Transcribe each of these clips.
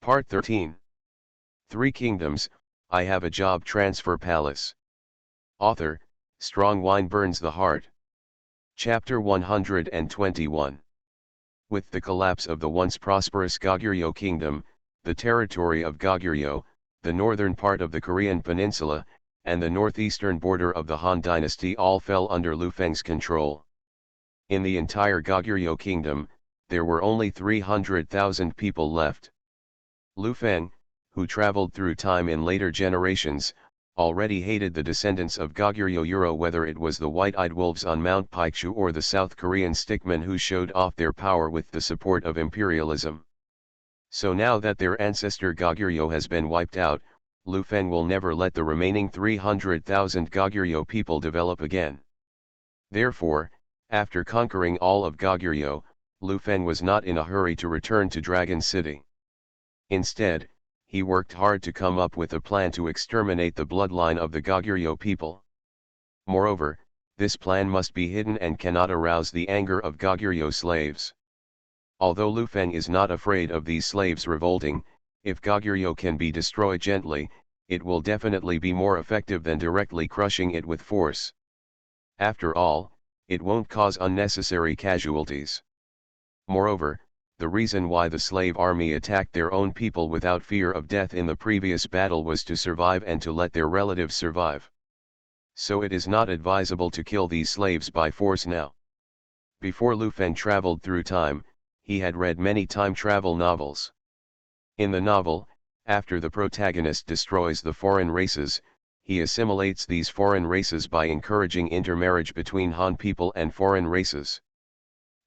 Part 13. Three Kingdoms, I Have a Job Transfer Palace. Author, Strong Wine Burns the Heart. Chapter 121. With the collapse of the once prosperous Goguryeo Kingdom, the territory of Goguryeo, the northern part of the Korean peninsula, and the northeastern border of the Han dynasty all fell under Lu Feng's control. In the entire Goguryeo Kingdom, there were only 300,000 people left. Lu Feng, who traveled through time in later generations, already hated the descendants of Goguryeo whether it was the white-eyed wolves on Mount Paichu or the South Korean stickmen who showed off their power with the support of imperialism. So now that their ancestor Goguryeo has been wiped out, Lu Feng will never let the remaining 300,000 Goguryeo people develop again. Therefore, after conquering all of Goguryeo, Lu Feng was not in a hurry to return to Dragon City. Instead, he worked hard to come up with a plan to exterminate the bloodline of the Goguryeo people. Moreover, this plan must be hidden and cannot arouse the anger of Goguryeo slaves. Although Lu Feng is not afraid of these slaves revolting, if Goguryeo can be destroyed gently, it will definitely be more effective than directly crushing it with force. After all, it won't cause unnecessary casualties. Moreover, the reason why the slave army attacked their own people without fear of death in the previous battle was to survive and to let their relatives survive. So it is not advisable to kill these slaves by force now. Before Lu Feng traveled through time, he had read many time travel novels. In the novel, after the protagonist destroys the foreign races, he assimilates these foreign races by encouraging intermarriage between Han people and foreign races.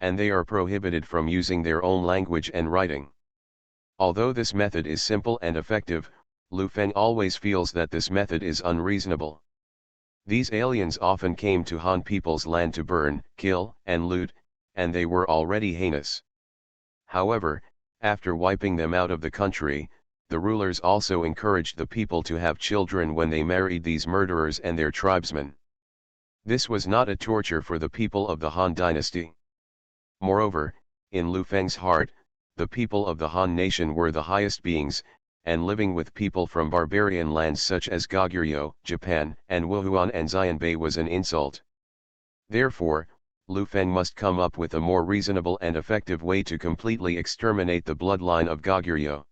And they are prohibited from using their own language and writing. Although this method is simple and effective, Lu Feng always feels that this method is unreasonable. These aliens often came to Han people's land to burn, kill, and loot, and they were already heinous. However, after wiping them out of the country, the rulers also encouraged the people to have children when they married these murderers and their tribesmen. This was not a torture for the people of the Han dynasty. Moreover, in Lu Feng's heart, the people of the Han nation were the highest beings, and living with people from barbarian lands such as Goguryeo, Japan, and Wuhuan and Xianbei was an insult. Therefore, Lu Feng must come up with a more reasonable and effective way to completely exterminate the bloodline of Goguryeo.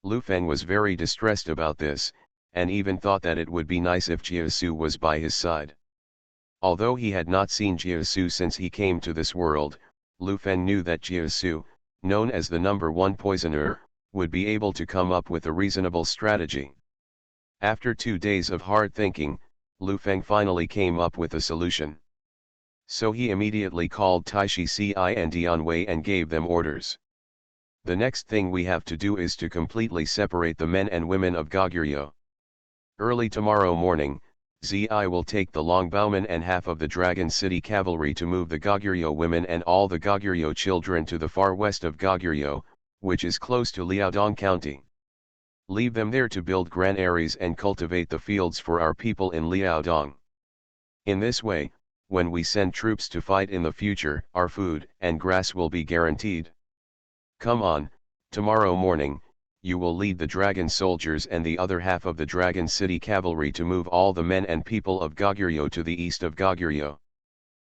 Lu Feng was very distressed about this, and even thought that it would be nice if Jiesu was by his side. Although he had not seen Jiesu since he came to this world, Lu Feng knew that Jiesu, known as the number one poisoner, would be able to come up with a reasonable strategy. After 2 days of hard thinking, Lu Feng finally came up with a solution. So he immediately called Taishi Ci and Dianwei and gave them orders. The next thing we have to do is to completely separate the men and women of Goguryeo. Early tomorrow morning, Zi will take the Longbowmen and half of the Dragon City cavalry to move the Goguryeo women and all the Goguryeo children to the far west of Goguryeo, which is close to Liaodong County. Leave them there to build granaries and cultivate the fields for our people in Liaodong. In this way, when we send troops to fight in the future, our food and grass will be guaranteed. Come on, tomorrow morning, you will lead the dragon soldiers and the other half of the Dragon City cavalry to move all the men and people of Goguryeo to the east of Goguryeo.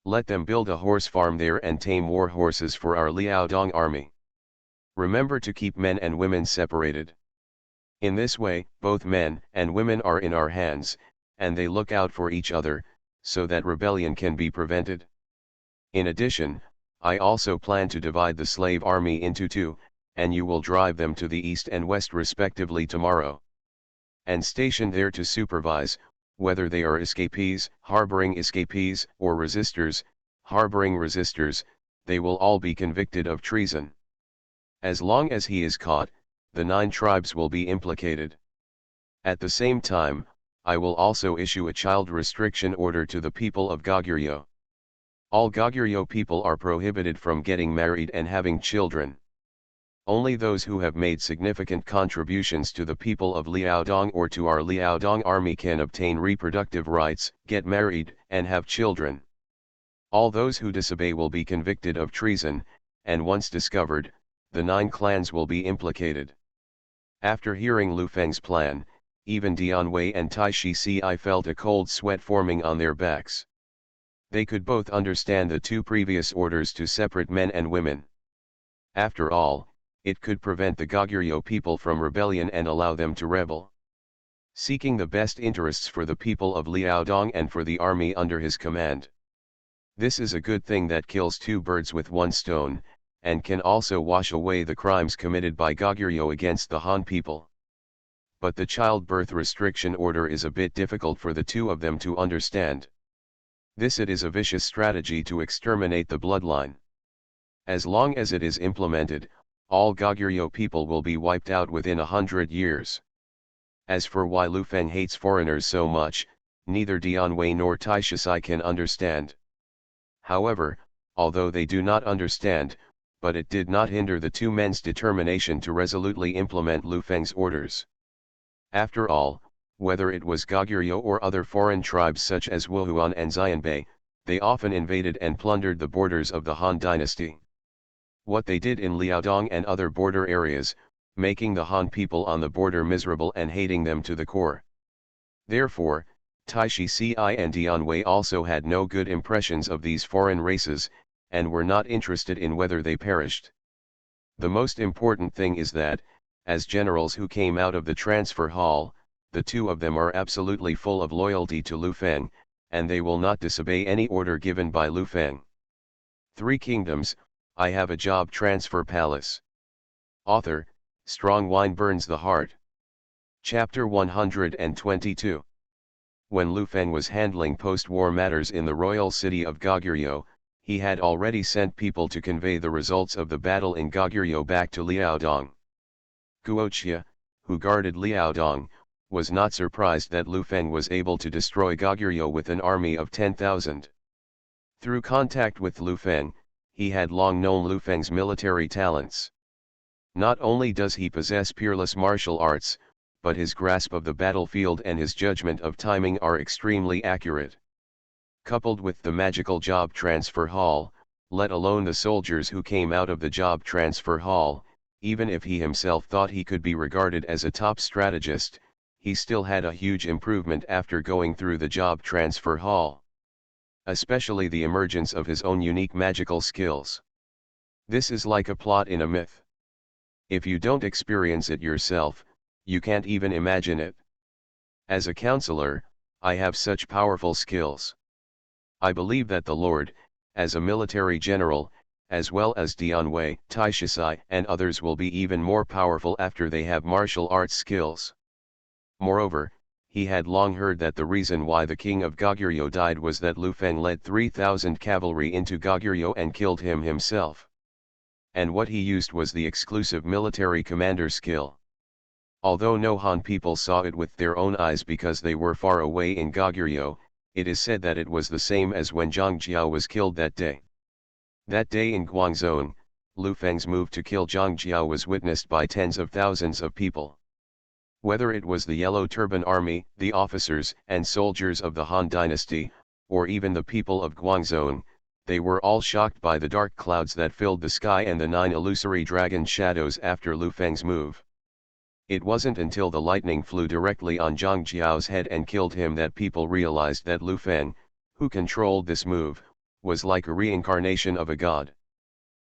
Let them build a horse farm there and tame war horses for our Liaodong army. Remember to keep men and women separated. In this way, both men and women are in our hands, and they look out for each other, so that rebellion can be prevented. In addition, I also plan to divide the slave army into two, and you will drive them to the east and west respectively tomorrow. And station there to supervise, whether they are escapees, harboring escapees, or resistors, harboring resistors, they will all be convicted of treason. As long as he is caught, the 9 tribes will be implicated. At the same time, I will also issue a child restriction order to the people of Goguryeo. All Goguryeo people are prohibited from getting married and having children. Only those who have made significant contributions to the people of Liaodong or to our Liaodong army can obtain reproductive rights, get married, and have children. All those who disobey will be convicted of treason, and once discovered, the 9 clans will be implicated. After hearing Lu Feng's plan, even Dian Wei and Tai Shi Ci felt a cold sweat forming on their backs. They could both understand the two previous orders to separate men and women. After all, it could prevent the Goguryeo people from rebellion and allow them to rebel. Seeking the best interests for the people of Liaodong and for the army under his command. This is a good thing that kills two birds with one stone, and can also wash away the crimes committed by Goguryeo against the Han people. But the childbirth restriction order is a bit difficult for the two of them to understand. It is a vicious strategy to exterminate the bloodline. As long as it is implemented, all Goguryeo people will be wiped out within 100 years. As for why Lu Feng hates foreigners so much, neither Dian Wei nor Tai Shi can understand. However, although they do not understand, but it did not hinder the two men's determination to resolutely implement Lu Feng's orders. After all, whether it was Goguryeo or other foreign tribes such as Wuhuan and Xianbei, they often invaded and plundered the borders of the Han dynasty. What they did in Liaodong and other border areas, making the Han people on the border miserable and hating them to the core. Therefore, Tai Shi Ci and Dian Wei also had no good impressions of these foreign races, and were not interested in whether they perished. The most important thing is that, as generals who came out of the transfer hall, the two of them are absolutely full of loyalty to Lu Feng, and they will not disobey any order given by Lu Feng. Three Kingdoms, I Have a Job Transfer Palace. Author, Strong Wine Burns the Heart. Chapter 122. When Lu Feng was handling post-war matters in the royal city of Goguryeo, he had already sent people to convey the results of the battle in Goguryeo back to Liaodong. Guoqia, who guarded Liaodong, was not surprised that Lu Feng was able to destroy Goguryeo with an army of 10,000. Through contact with Lu Feng, he had long known Lu Feng's military talents. Not only does he possess peerless martial arts, but his grasp of the battlefield and his judgment of timing are extremely accurate. Coupled with the magical job transfer hall, let alone the soldiers who came out of the job transfer hall, even if he himself thought he could be regarded as a top strategist, he still had a huge improvement after going through the job transfer hall. Especially the emergence of his own unique magical skills. This is like a plot in a myth. If you don't experience it yourself, you can't even imagine it. As a counselor, I have such powerful skills. I believe that the Lord, as a military general, as well as Dian Wei, Tai Shi and others will be even more powerful after they have martial arts skills. Moreover, he had long heard that the reason why the king of Goguryeo died was that Lu Feng led 3,000 cavalry into Goguryeo and killed him himself. And what he used was the exclusive military commander skill. Although no Han people saw it with their own eyes because they were far away in Goguryeo, it is said that it was the same as when Zhang Jiao was killed that day. That day in Guangzhou, Lu Feng's move to kill Zhang Jiao was witnessed by tens of thousands of people. Whether it was the Yellow Turban Army, the officers and soldiers of the Han dynasty, or even the people of Guangzhou, they were all shocked by the dark clouds that filled the sky and the 9 illusory dragon shadows after Lu Feng's move. It wasn't until the lightning flew directly on Zhang Jiao's head and killed him that people realized that Lu Feng, who controlled this move, was like a reincarnation of a god.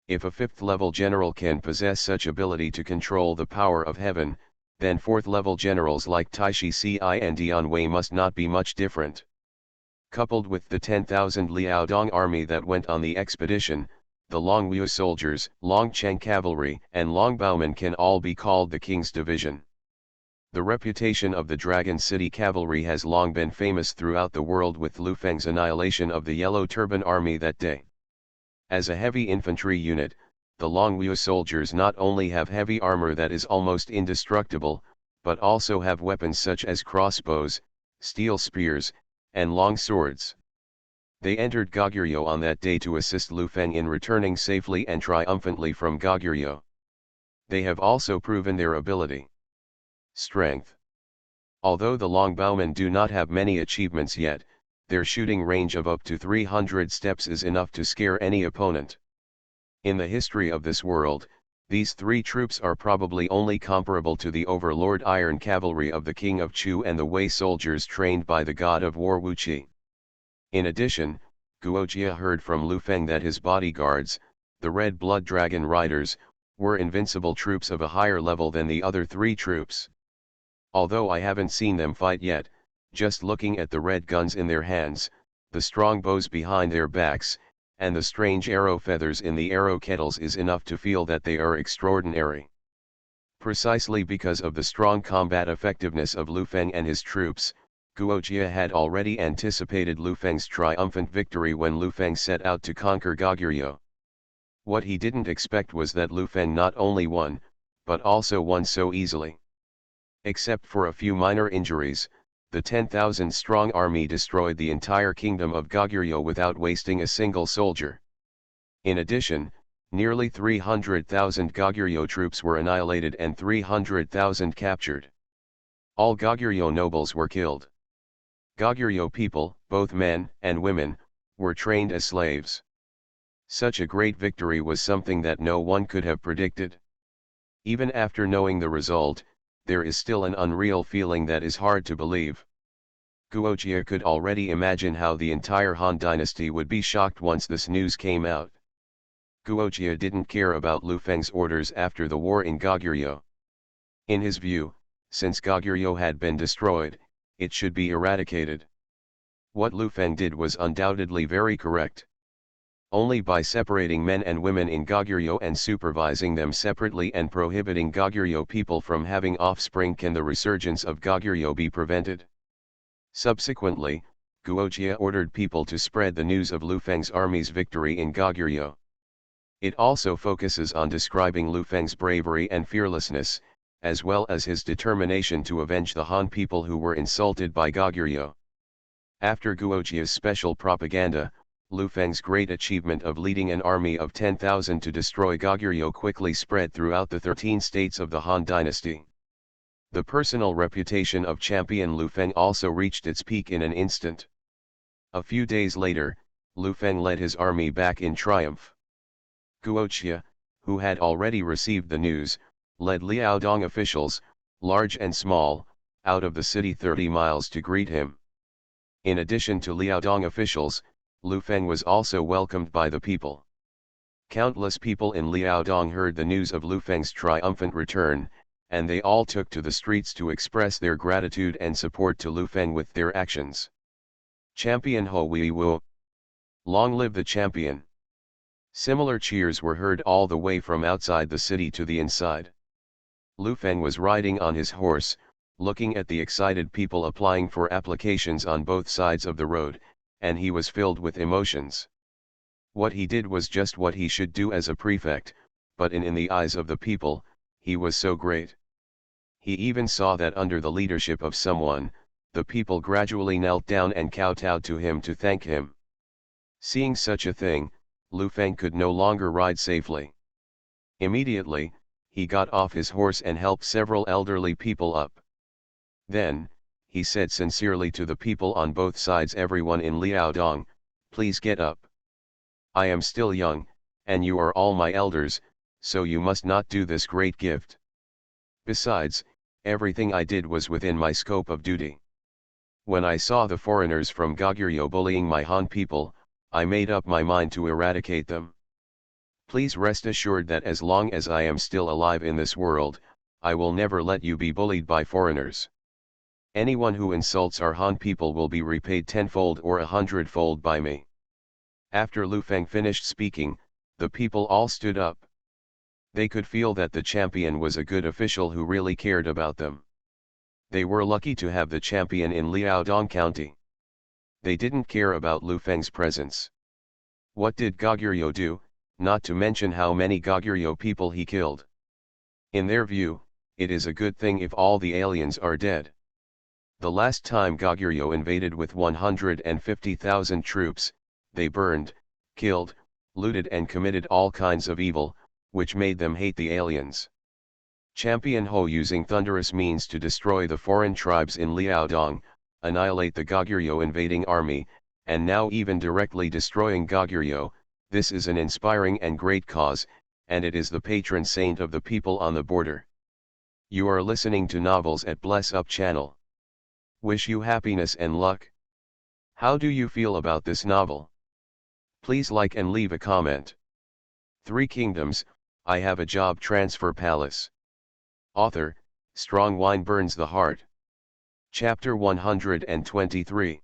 If a 5th-level general can possess such ability to control the power of heaven, then 4th-level generals like Tai Shi Ci and Dian Wei must not be much different. Coupled with the 10,000 Liaodong army that went on the expedition, the Longwu soldiers, Longcheng cavalry and Longbowmen can all be called the king's division. The reputation of the Dragon City cavalry has long been famous throughout the world with Lu Feng's annihilation of the Yellow Turban army that day. As a heavy infantry unit, the Longwu soldiers not only have heavy armor that is almost indestructible, but also have weapons such as crossbows, steel spears, and long swords. They entered Goguryeo on that day to assist Lu Feng in returning safely and triumphantly from Goguryeo. They have also proven their ability. Strength. Although the Longbowmen do not have many achievements yet, their shooting range of up to 300 steps is enough to scare any opponent. In the history of this world, These three troops are probably only comparable to the overlord iron cavalry of the king of Chu and the Wei soldiers trained by the god of war Wu Qi. In addition, Guojia heard from Lu Feng that his bodyguards, the Red Blood Dragon Riders, were invincible troops of a higher level than the other three troops. Although I haven't seen them fight yet, just looking at the red guns in their hands, the strong bows behind their backs, and the strange arrow feathers in the arrow kettles is enough to feel that they are extraordinary. Precisely because of the strong combat effectiveness of Lu Feng and his troops, Guojia had already anticipated Lu Feng's triumphant victory when Lu Feng set out to conquer Goguryeo. What he didn't expect was that Lu Feng not only won, but also won so easily. Except for a few minor injuries, the 10,000-strong army destroyed the entire kingdom of Goguryeo without wasting a single soldier. In addition, nearly 300,000 Goguryeo troops were annihilated and 300,000 captured. All Goguryeo nobles were killed. Goguryeo people, both men and women, were trained as slaves. Such a great victory was something that no one could have predicted. Even after knowing the result, there is still an unreal feeling that is hard to believe. Guojia could already imagine how the entire Han dynasty would be shocked once this news came out. Guojia didn't care about Lu Feng's orders after the war in Goguryeo. In his view, since Goguryeo had been destroyed, it should be eradicated. What Lu Feng did was undoubtedly very correct. Only by separating men and women in Goguryeo and supervising them separately and prohibiting Goguryeo people from having offspring can the resurgence of Goguryeo be prevented. Subsequently, Guojia ordered people to spread the news of Lu Feng's army's victory in Goguryeo. It also focuses on describing Lu Feng's bravery and fearlessness, as well as his determination to avenge the Han people who were insulted by Goguryeo. After Guojia's special propaganda, Lu Feng's great achievement of leading an army of 10,000 to destroy Goguryeo quickly spread throughout the 13 states of the Han dynasty. The personal reputation of champion Lu Feng also reached its peak in an instant. A few days later, Lu Feng led his army back in triumph. Guojia, who had already received the news, led Liaodong officials, large and small, out of the city 30 miles to greet him. In addition to Liaodong officials, Lu Feng was also welcomed by the people. Countless people in Liaodong heard the news of Lu Feng's triumphant return, and they all took to the streets to express their gratitude and support to Lu Feng with their actions. Champion Ho Wei Wu! Long live the champion! Similar cheers were heard all the way from outside the city to the inside. Lu Feng was riding on his horse, looking at the excited people applying for applications on both sides of the road, and he was filled with emotions. What he did was just what he should do as a prefect, but in the eyes of the people, he was so great. He even saw that under the leadership of someone, the people gradually knelt down and kowtowed to him to thank him. Seeing such a thing, Lu Feng could no longer ride safely. Immediately, he got off his horse and helped several elderly people up. Then, he said sincerely to the people on both sides, everyone in Liaodong, please get up. I am still young, and you are all my elders, so you must not do this great gift. Besides, everything I did was within my scope of duty. When I saw the foreigners from Goguryeo bullying my Han people, I made up my mind to eradicate them. Please rest assured that as long as I am still alive in this world, I will never let you be bullied by foreigners. Anyone who insults our Han people will be repaid tenfold or 100-fold by me. After Lu Feng finished speaking, the people all stood up. They could feel that the champion was a good official who really cared about them. They were lucky to have the champion in Liaodong County. They didn't care about Lu Feng's presence. What did Goguryeo do, not to mention how many Goguryeo people he killed? In their view, it is a good thing if all the aliens are dead. The last time Goguryeo invaded with 150,000 troops, they burned, killed, looted and committed all kinds of evil, which made them hate the aliens. Champion Ho using thunderous means to destroy the foreign tribes in Liaodong, annihilate the Goguryeo invading army, and now even directly destroying Goguryeo, this is an inspiring and great cause, and it is the patron saint of the people on the border. You are listening to Novels at Bless Up channel. Wish you happiness and luck. How do you feel about this novel? Please like and leave a comment. Three Kingdoms, I Have a Job Transfer Palace. Author, Strong Wine Burns the Heart. Chapter 123.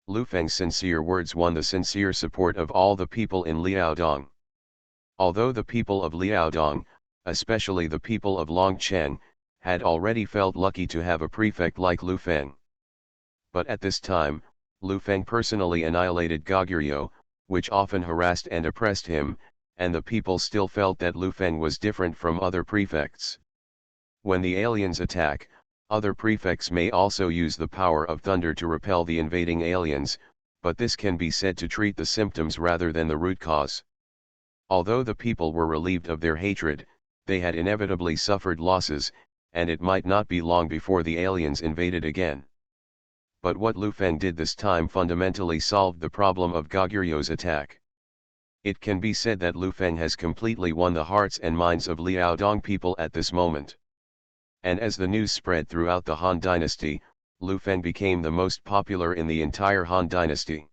Lu Feng's sincere words won the sincere support of all the people in Liaodong. Although the people of Liaodong, especially the people of Longcheng, had already felt lucky to have a prefect like Lu Feng. But at this time, Lu Feng personally annihilated Goguryeo, which often harassed and oppressed him, and the people still felt that Lu Feng was different from other prefects. When the aliens attack, other prefects may also use the power of thunder to repel the invading aliens, but this can be said to treat the symptoms rather than the root cause. Although the people were relieved of their hatred, they had inevitably suffered losses, and it might not be long before the aliens invaded again. But what Lu Feng did this time fundamentally solved the problem of Goguryeu's attack. It can be said that Lu Feng has completely won the hearts and minds of Liaodong people at this moment. And as the news spread throughout the Han dynasty, Lu Feng became the most popular in the entire Han dynasty.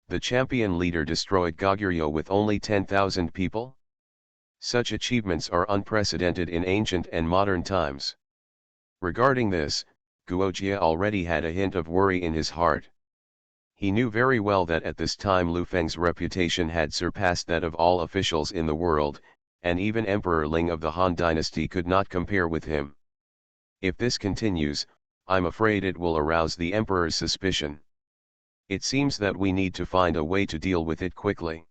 The champion leader destroyed Goguryeo with only 10,000 people? Such achievements are unprecedented in ancient and modern times. Regarding this, Guojie already had a hint of worry in his heart. He knew very well that at this time Lu Feng's reputation had surpassed that of all officials in the world, and even Emperor Ling of the Han dynasty could not compare with him. If this continues, I'm afraid it will arouse the emperor's suspicion. It seems that we need to find a way to deal with it quickly.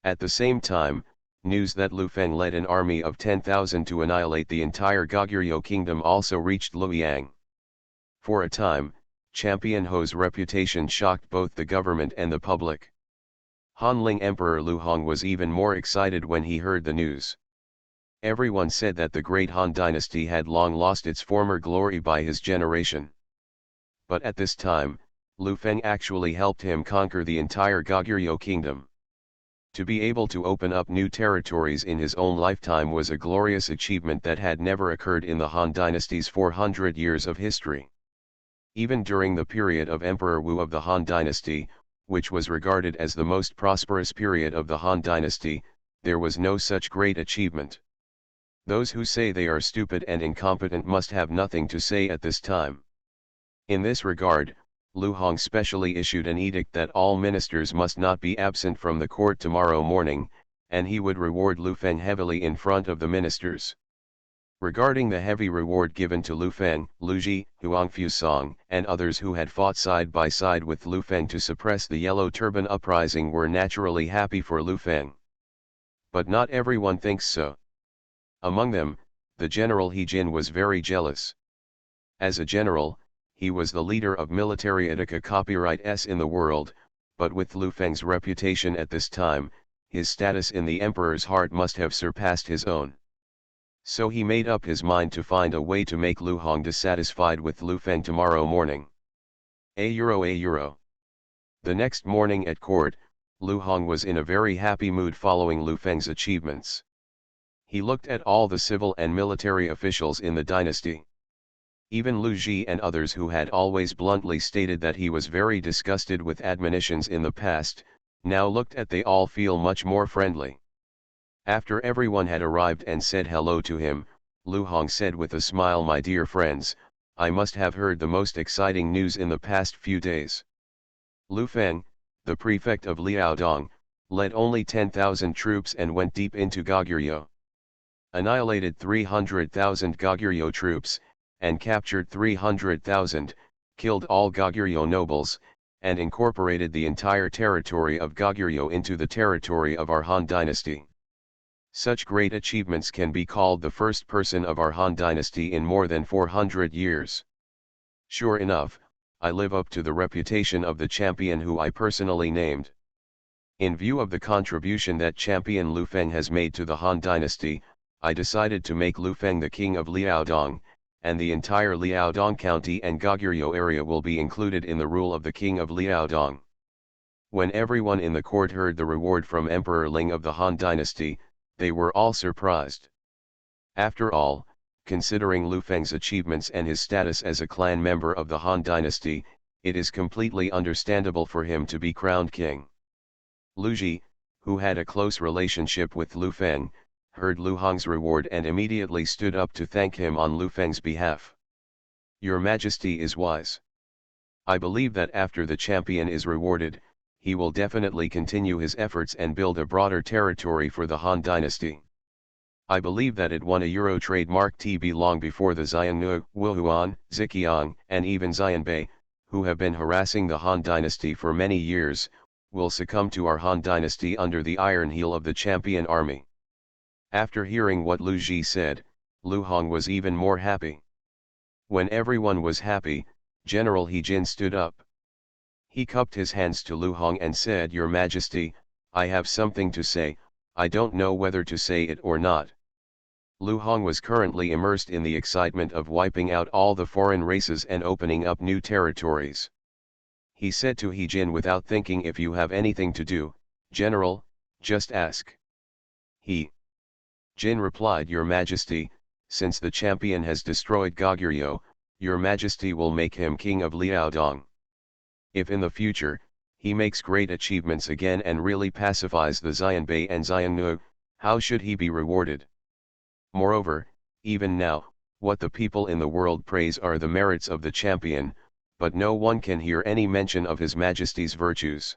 At the same time, news that Lu Feng led an army of 10,000 to annihilate the entire Goguryeo kingdom also reached Luoyang. For a time, Champion Ho's reputation shocked both the government and the public. Hanling Emperor Lu Hong was even more excited when he heard the news. Everyone said that the great Han dynasty had long lost its former glory by his generation. But at this time, Lu Feng actually helped him conquer the entire Goguryeo kingdom. To be able to open up new territories in his own lifetime was a glorious achievement that had never occurred in the Han dynasty's 400 years of history. Even during the period of Emperor Wu of the Han dynasty, which was regarded as the most prosperous period of the Han dynasty, there was no such great achievement. Those who say they are stupid and incompetent must have nothing to say at this time. In this regard, Lu Hong specially issued an edict that all ministers must not be absent from the court tomorrow morning, and he would reward Lu Feng heavily in front of the ministers. Regarding the heavy reward given to Lu Feng, Lu Ji, Huangfu Song, and others who had fought side by side with Lu Feng to suppress the Yellow Turban uprising were naturally happy for Lu Feng. But not everyone thinks so. Among them, the general He Jin was very jealous. As a general, he was the leader of military etika copyright in the world, but with Lu Feng's reputation at this time, his status in the emperor's heart must have surpassed his own. So he made up his mind to find a way to make Lu Hong dissatisfied with Lu Feng tomorrow morning. A euro. The next morning at court, Lu Hong was in a very happy mood following Lu Feng's achievements. He looked at all the civil and military officials in the dynasty. Even Lu Ji and others who had always bluntly stated that he was very disgusted with admonitions in the past, now looked at they all feel much more friendly. After everyone had arrived and said hello to him, Lu Hong said with a smile, "My dear friends, I must have heard the most exciting news in the past few days. Lu Feng, the prefect of Liaodong, led only 10,000 troops and went deep into Goguryeo. Annihilated 300,000 Goguryeo troops, and captured 300,000, killed all Goguryeo nobles, and incorporated the entire territory of Goguryeo into the territory of our Han dynasty. Such great achievements can be called the first person of our Han dynasty in more than 400 years. Sure enough, I live up to the reputation of the champion who I personally named. In view of the contribution that champion Lu Feng has made to the Han dynasty, I decided to make Lu Feng the king of Liaodong, and the entire Liaodong county and Goguryeo area will be included in the rule of the king of Liaodong." When everyone in the court heard the reward from Emperor Ling of the Han dynasty, they were all surprised. After all, considering Lu Feng's achievements and his status as a clan member of the Han dynasty, it is completely understandable for him to be crowned king. Lu Ji, who had a close relationship with Lu Feng, heard Lu Hong's reward and immediately stood up to thank him on Lu Feng's behalf. Your Majesty is wise. I believe that after the champion is rewarded, he will definitely continue his efforts and build a broader territory for the Han dynasty. I believe that it won a Euro trademark TB long before the Xiongnu, Wuhuan, Ziqiang, and even Xianbei, who have been harassing the Han dynasty for many years, will succumb to our Han dynasty under the iron heel of the champion army. After hearing what Lu Ji said, Lu Hong was even more happy. When everyone was happy, General He Jin stood up. He cupped his hands to Lu Hong and said, Your Majesty, I have something to say, I don't know whether to say it or not. Lu Hong was currently immersed in the excitement of wiping out all the foreign races and opening up new territories. He said to He Jin without thinking, If you have anything to do, General, just ask. He Jin replied, Your Majesty, since the champion has destroyed Goguryeo, Your Majesty will make him king of Liaodong. If in the future, he makes great achievements again and really pacifies the Xianbei and Xiongnu, how should he be rewarded? Moreover, even now, what the people in the world praise are the merits of the champion, but no one can hear any mention of His Majesty's virtues.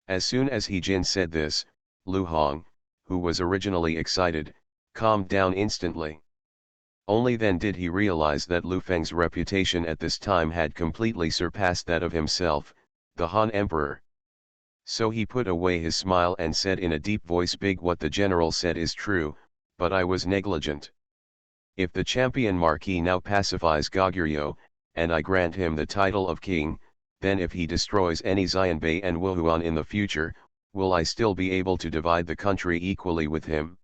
As soon as He Jin said this, Lu Hong, who was originally excited, calmed down instantly. Only then did he realize that Lu Feng's reputation at this time had completely surpassed that of himself, the Han Emperor. So he put away his smile and said in a deep voice, Big, what the general said is true, but I was negligent. If the champion Marquis now pacifies Goguryeo, and I grant him the title of king, then if he destroys any Xianbei and Wuhuan in the future, will I still be able to divide the country equally with him?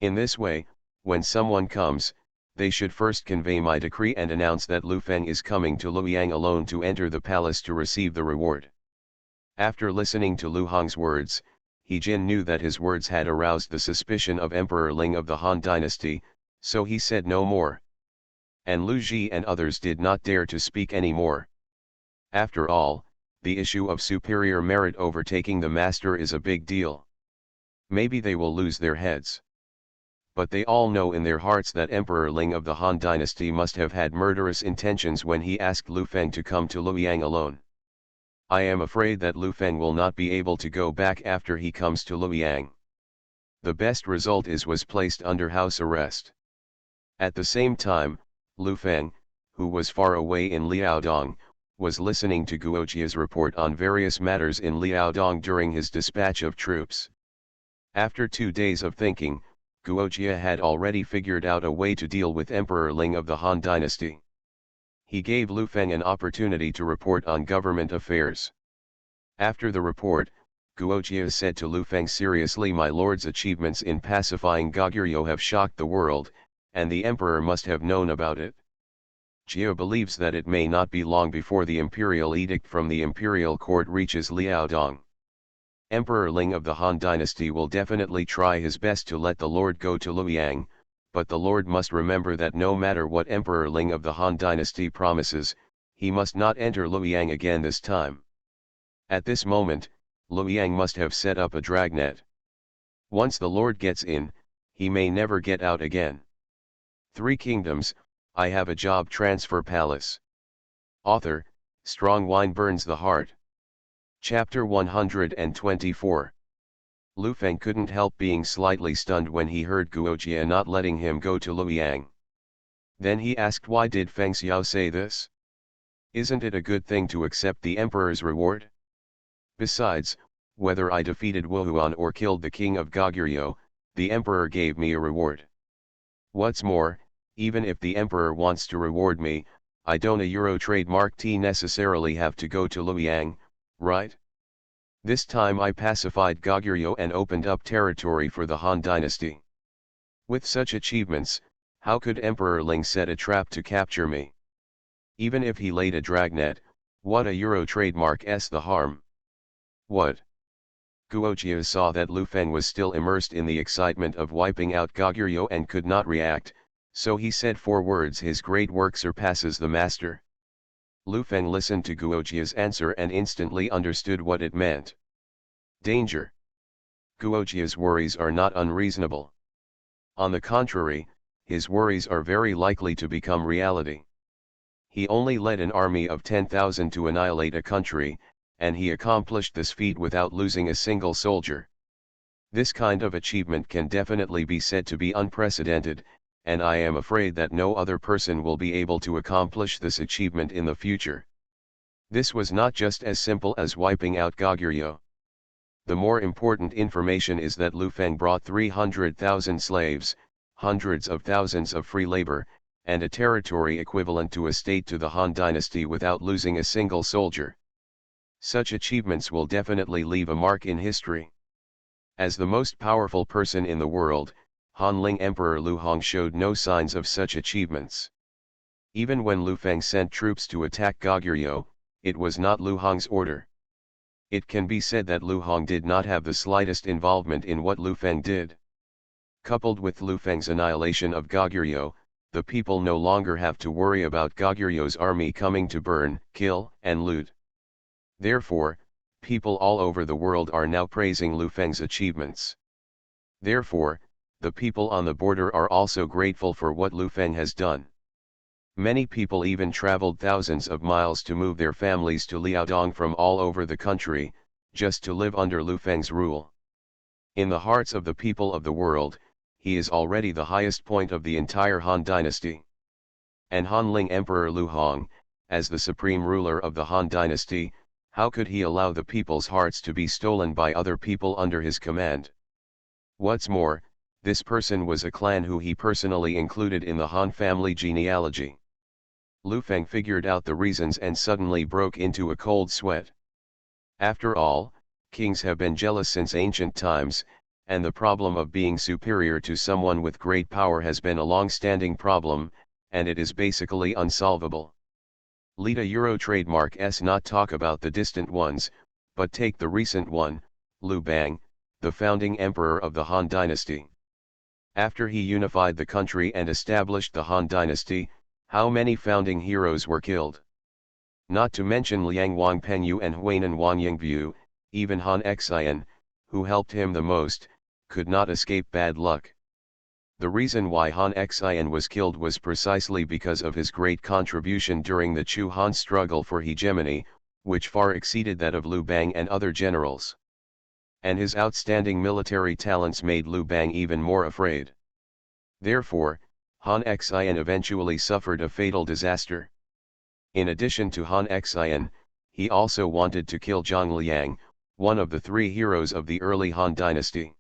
In this way, when someone comes, they should first convey my decree and announce that Lu Feng is coming to Luoyang alone to enter the palace to receive the reward. After listening to Lu Hong's words, He Jin knew that his words had aroused the suspicion of Emperor Ling of the Han dynasty, so he said no more. And Lu Ji and others did not dare to speak any more. After all, the issue of superior merit overtaking the master is a big deal. Maybe they will lose their heads. But they all know in their hearts that Emperor Ling of the Han dynasty must have had murderous intentions when he asked Lu Feng to come to Luoyang alone. I am afraid that Lu Feng will not be able to go back after he comes to Luoyang. The best result was placed under house arrest. At the same time, Lu Feng, who was far away in Liaodong, was listening to Guojia's report on various matters in Liaodong during his dispatch of troops. After 2 days of thinking, Guojia had already figured out a way to deal with Emperor Ling of the Han dynasty. He gave Lu Feng an opportunity to report on government affairs. After the report, Guojia said to Lu Feng seriously, My lord's achievements in pacifying Goguryeo have shocked the world, and the emperor must have known about it. Jia believes that it may not be long before the imperial edict from the imperial court reaches Liaodong. Emperor Ling of the Han dynasty will definitely try his best to let the lord go to Luoyang, but the lord must remember that no matter what Emperor Ling of the Han dynasty promises, he must not enter Luoyang again this time. At this moment, Luoyang must have set up a dragnet. Once the lord gets in, he may never get out again. 3 Kingdoms, I Have a Job Transfer Palace. Author, Strong Wine Burns the Heart. Chapter 124. Lu Feng couldn't help being slightly stunned when he heard Guojia not letting him go to Luoyang. Then he asked, why did Feng Xiao say this? Isn't it a good thing to accept the emperor's reward? Besides, whether I defeated Wuhuan or killed the king of Goguryeo, the emperor gave me a reward. What's more, even if the emperor wants to reward me, I don't a Euro trademark T necessarily have to go to Luoyang, right? This time I pacified Goguryeo and opened up territory for the Han dynasty. With such achievements, how could Emperor Ling set a trap to capture me? Even if he laid a dragnet, what a Euro trademark s the harm? What? Guojia saw that Lu Feng was still immersed in the excitement of wiping out Goguryeo and could not react, so he said 4 words: "His great work surpasses the master." Lu Feng listened to Guojia's answer and instantly understood what it meant. Danger. Guojia's worries are not unreasonable. On the contrary, his worries are very likely to become reality. He only led an army of 10,000 to annihilate a country, and he accomplished this feat without losing a single soldier. This kind of achievement can definitely be said to be unprecedented, and I am afraid that no other person will be able to accomplish this achievement in the future. This was not just as simple as wiping out Goguryeo. The more important information is that Lu Feng brought 300,000 slaves, hundreds of thousands of free labor, and a territory equivalent to a state to the Han dynasty without losing a single soldier. Such achievements will definitely leave a mark in history. As the most powerful person in the world, Hanling Emperor Lu Hong showed no signs of such achievements. Even when Lu Feng sent troops to attack Goguryeo, it was not Lu Hong's order. It can be said that Lu Hong did not have the slightest involvement in what Lu Feng did. Coupled with Lu Feng's annihilation of Goguryeo, the people no longer have to worry about Goguryeu's army coming to burn, kill, and loot. Therefore, people all over the world are now praising Lu Feng's achievements. Therefore, the people on the border are also grateful for what Lu Feng has done. Many people even traveled thousands of miles to move their families to Liaodong from all over the country, just to live under Lu Feng's rule. In the hearts of the people of the world, he is already the highest point of the entire Han dynasty. And Hanling Emperor Lu Hong, as the supreme ruler of the Han dynasty, how could he allow the people's hearts to be stolen by other people under his command? What's more, this person was a clan who he personally included in the Han family genealogy. Lu Feng figured out the reasons and suddenly broke into a cold sweat. After all, kings have been jealous since ancient times, and the problem of being superior to someone with great power has been a long-standing problem, and it is basically unsolvable. Let a Euro trademark not talk about the distant ones, but take the recent one, Liu Bang, the founding emperor of the Han dynasty. After he unified the country and established the Han dynasty, how many founding heroes were killed? Not to mention Liang Wangpengyu and Huainan Wangyingbu, even Han Xian, who helped him the most, could not escape bad luck. The reason why Han Xian was killed was precisely because of his great contribution during the Chu Han struggle for hegemony, which far exceeded that of Liu Bang and other generals. And his outstanding military talents made Liu Bang even more afraid. Therefore, Han Xian eventually suffered a fatal disaster. In addition to Han Xian, he also wanted to kill Zhang Liang, one of the 3 heroes of the early Han dynasty.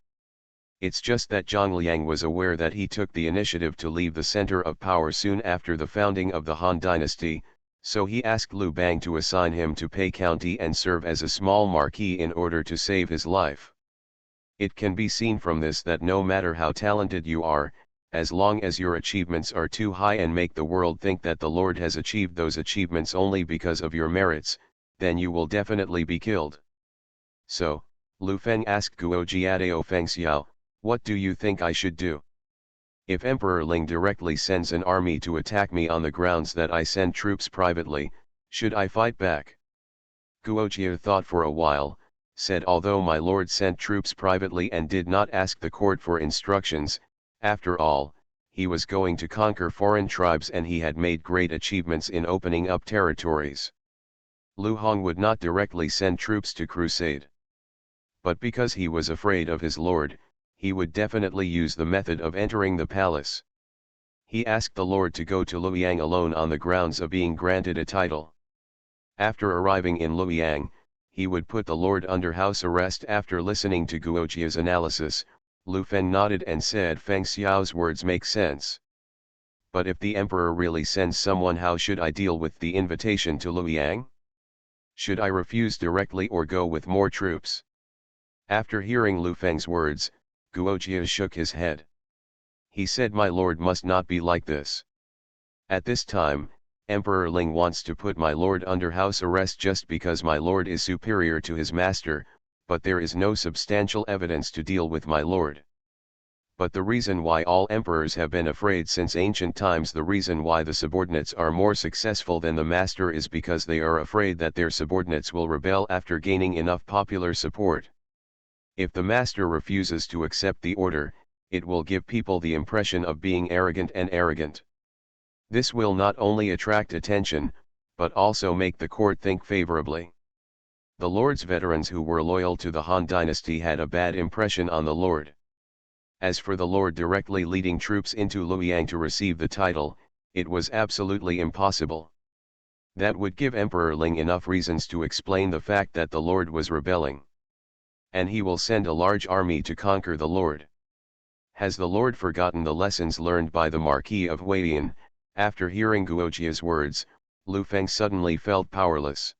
It's just that Zhang Liang was aware that he took the initiative to leave the center of power soon after the founding of the Han dynasty, so he asked Liu Bang to assign him to Pei County and serve as a small marquis in order to save his life. It can be seen from this that no matter how talented you are, as long as your achievements are too high and make the world think that the Lord has achieved those achievements only because of your merits, then you will definitely be killed. So, Lu Feng asked Guo Jiadao Fengxiao, "What do you think I should do? If Emperor Ling directly sends an army to attack me on the grounds that I send troops privately, should I fight back?" Guo Jia thought for a while, said, "Although my lord sent troops privately and did not ask the court for instructions, after all, he was going to conquer foreign tribes and he had made great achievements in opening up territories. Lu Hong would not directly send troops to crusade. But because he was afraid of his lord, he would definitely use the method of entering the palace. He asked the lord to go to Luoyang alone on the grounds of being granted a title. After arriving in Luoyang, he would put the lord under house arrest." After listening to Guojia's analysis, Lu Feng nodded and said, "Feng Xiao's words make sense. But if the emperor really sends someone, how should I deal with the invitation to Luoyang? Should I refuse directly or go with more troops?" After hearing Lu Feng's words, Guojia shook his head. He said, "My lord must not be like this. At this time, Emperor Ling wants to put my lord under house arrest just because my lord is superior to his master, but there is no substantial evidence to deal with, my lord. But the reason why all emperors have been afraid since ancient times, the reason why the subordinates are more successful than the master, is because they are afraid that their subordinates will rebel after gaining enough popular support. If the master refuses to accept the order, it will give people the impression of being arrogant and arrogant. This will not only attract attention, but also make the court think favorably. The lord's veterans who were loyal to the Han dynasty had a bad impression on the lord. As for the lord directly leading troops into Luoyang to receive the title, it was absolutely impossible. That would give Emperor Ling enough reasons to explain the fact that the lord was rebelling. And he will send a large army to conquer the lord. Has the lord forgotten the lessons learned by the Marquis of Huaiyan? After hearing Guojia's words, Lu Feng suddenly felt powerless.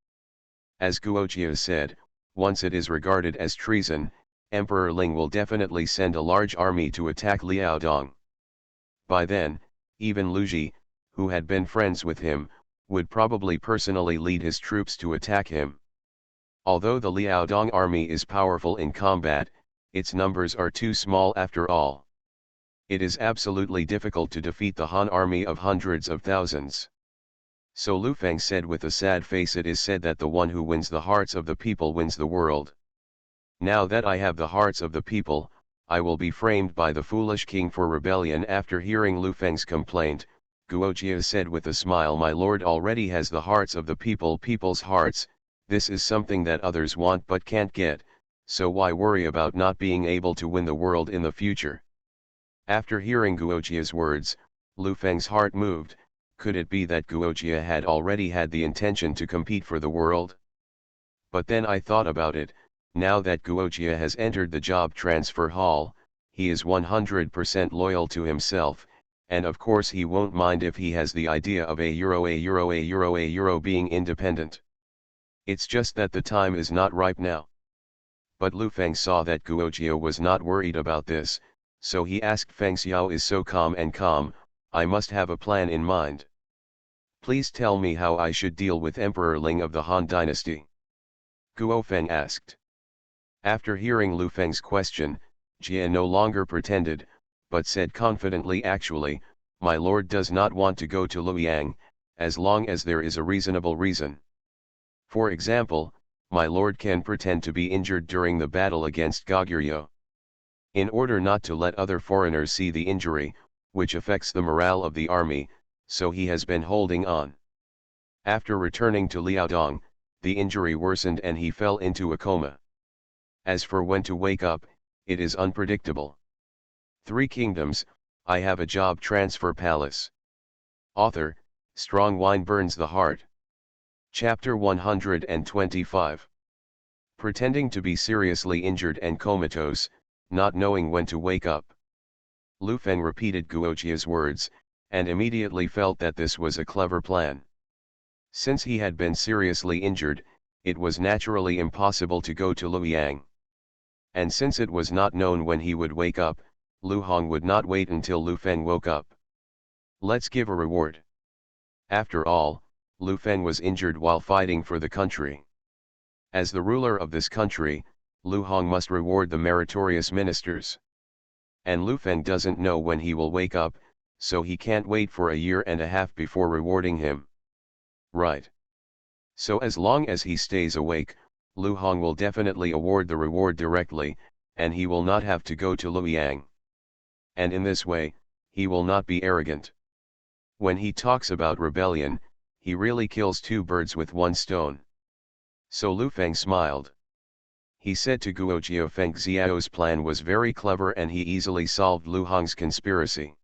As Guojia said, once it is regarded as treason, Emperor Ling will definitely send a large army to attack Liaodong. By then, even Lu Ji, who had been friends with him, would probably personally lead his troops to attack him. Although the Liaodong army is powerful in combat, its numbers are too small after all. It is absolutely difficult to defeat the Han army of hundreds of thousands. So Lu Feng said with a sad face, it is said that the one who wins the hearts of the people wins the world. Now that I have the hearts of the people, I will be framed by the foolish king for rebellion. After hearing Lu Feng's complaint, Guojia said with a smile, my lord already has the hearts of the people, people's hearts. This is something that others want but can't get, so why worry about not being able to win the world in the future? After hearing Guojia's words, Lu Feng's heart moved. Could it be that Guojia had already had the intention to compete for the world? But then I thought about it. Now that Guojia has entered the job transfer hall, he is 100% loyal to himself, and of course he won't mind if he has the idea of a euro being independent. It's just that the time is not ripe now. But Lu Feng saw that Guojia was not worried about this, so he asked, Feng Xiao is so calm and calm, I must have a plan in mind. Please tell me how I should deal with Emperor Ling of the Han dynasty. Guo Feng asked. After hearing Lu Feng's question, Jia no longer pretended, but said confidently, actually, my lord does not want to go to Luoyang, as long as there is a reasonable reason. For example, my lord can pretend to be injured during the battle against Goguryeo. In order not to let other foreigners see the injury, which affects the morale of the army, so he has been holding on. After returning to Liaodong, the injury worsened and he fell into a coma. As for when to wake up, it is unpredictable. Three Kingdoms, I Have a Job Transfer Palace. Author, Strong Wine Burns the Heart. Chapter 125. Pretending to be seriously injured and comatose, not knowing when to wake up. Lu Feng repeated Guojia's words, and immediately felt that this was a clever plan. Since he had been seriously injured, it was naturally impossible to go to Luoyang. And since it was not known when he would wake up, Lu Hong would not wait until Lu Feng woke up. Let's give a reward. After all, Lu Feng was injured while fighting for the country. As the ruler of this country, Lu Hong must reward the meritorious ministers. And Lu Feng doesn't know when he will wake up, so he can't wait for a year and a half before rewarding him. Right. So as long as he stays awake, Lu Hong will definitely award the reward directly, and he will not have to go to Luoyang. And in this way, he will not be arrogant. When he talks about rebellion, he really kills two birds with one stone. So Lu Feng smiled. He said to Guojia, Feng Xiao's plan was very clever and he easily solved Lu Hong's conspiracy.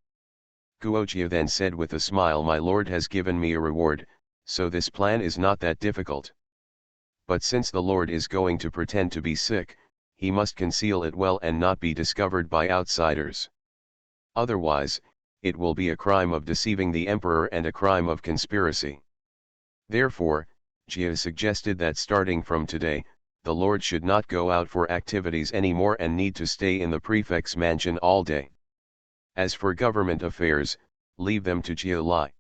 Guojia then said with a smile, my lord has given me a reward, so this plan is not that difficult. But since the lord is going to pretend to be sick, he must conceal it well and not be discovered by outsiders. Otherwise, it will be a crime of deceiving the emperor and a crime of conspiracy. Therefore, Jia suggested that starting from today, the lord should not go out for activities anymore and need to stay in the prefect's mansion all day. As for government affairs, leave them to Jia Lai.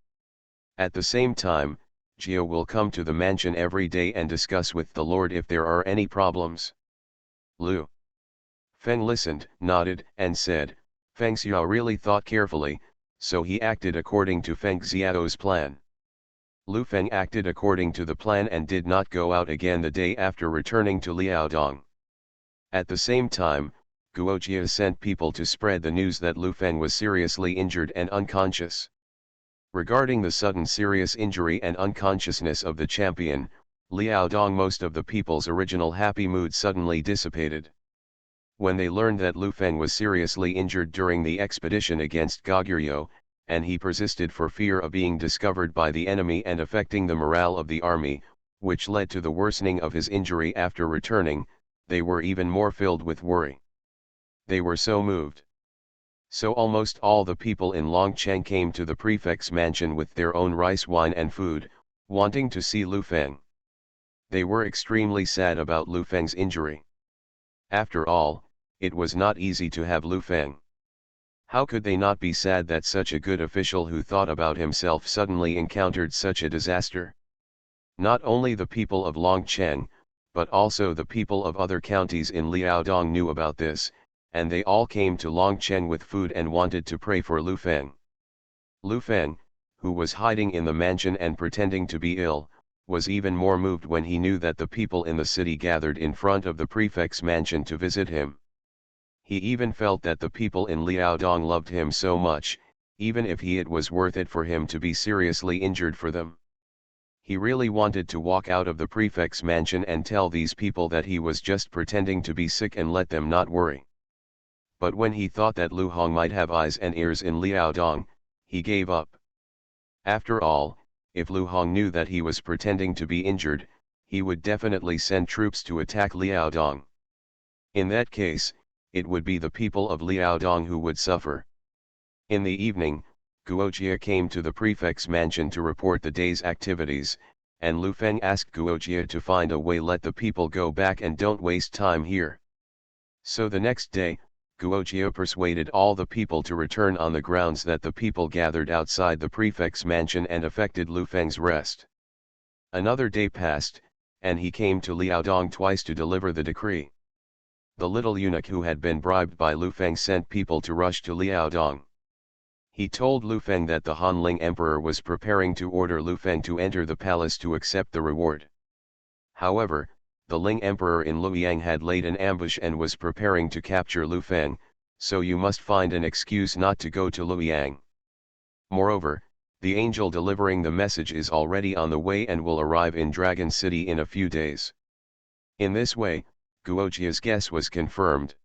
At the same time, Jia will come to the mansion every day and discuss with the lord if there are any problems. Lu Feng listened, nodded, and said, Feng Xiao really thought carefully, so he acted according to Feng Xiao's plan. Lu Feng acted according to the plan and did not go out again the day after returning to Liaodong. At the same time, Guojia sent people to spread the news that Lu Feng was seriously injured and unconscious. Regarding the sudden serious injury and unconsciousness of the champion, Liaodong, most of the people's original happy mood suddenly dissipated. When they learned that Lu Feng was seriously injured during the expedition against Goguryeo, and he persisted for fear of being discovered by the enemy and affecting the morale of the army, which led to the worsening of his injury after returning, they were even more filled with worry. They were so moved. So almost all the people in Longcheng came to the prefect's mansion with their own rice wine and food, wanting to see Lu Feng. They were extremely sad about Lu Feng's injury. After all, it was not easy to have Lu Feng. How could they not be sad that such a good official who thought about himself suddenly encountered such a disaster? Not only the people of Longcheng, but also the people of other counties in Liaodong knew about this, and they all came to Longcheng with food and wanted to pray for Lu Feng. Lu Feng, who was hiding in the mansion and pretending to be ill, was even more moved when he knew that the people in the city gathered in front of the prefect's mansion to visit him. He even felt that the people in Liaodong loved him so much, even if it was worth it for him to be seriously injured for them. He really wanted to walk out of the prefect's mansion and tell these people that he was just pretending to be sick and let them not worry. But when he thought that Lu Hong might have eyes and ears in Liaodong, he gave up. After all, if Lu Hong knew that he was pretending to be injured, he would definitely send troops to attack Liaodong. In that case, it would be the people of Liaodong who would suffer. In the evening, Guojia came to the prefect's mansion to report the day's activities, and Lu Feng asked Guojia to find a way let the people go back and don't waste time here. So the next day, Guojia persuaded all the people to return on the grounds that the people gathered outside the prefect's mansion and affected Lu Feng's rest. Another day passed, and he came to Liaodong twice to deliver the decree. The little eunuch who had been bribed by Lu Feng sent people to rush to Liaodong. He told Lu Feng that the Hanling emperor was preparing to order Lu Feng to enter the palace to accept the reward. However, the Ling emperor in Luoyang had laid an ambush and was preparing to capture Lu Feng, so you must find an excuse not to go to Luoyang. Moreover, the angel delivering the message is already on the way and will arrive in Dragon City in a few days. In this way, Guojia's guess was confirmed.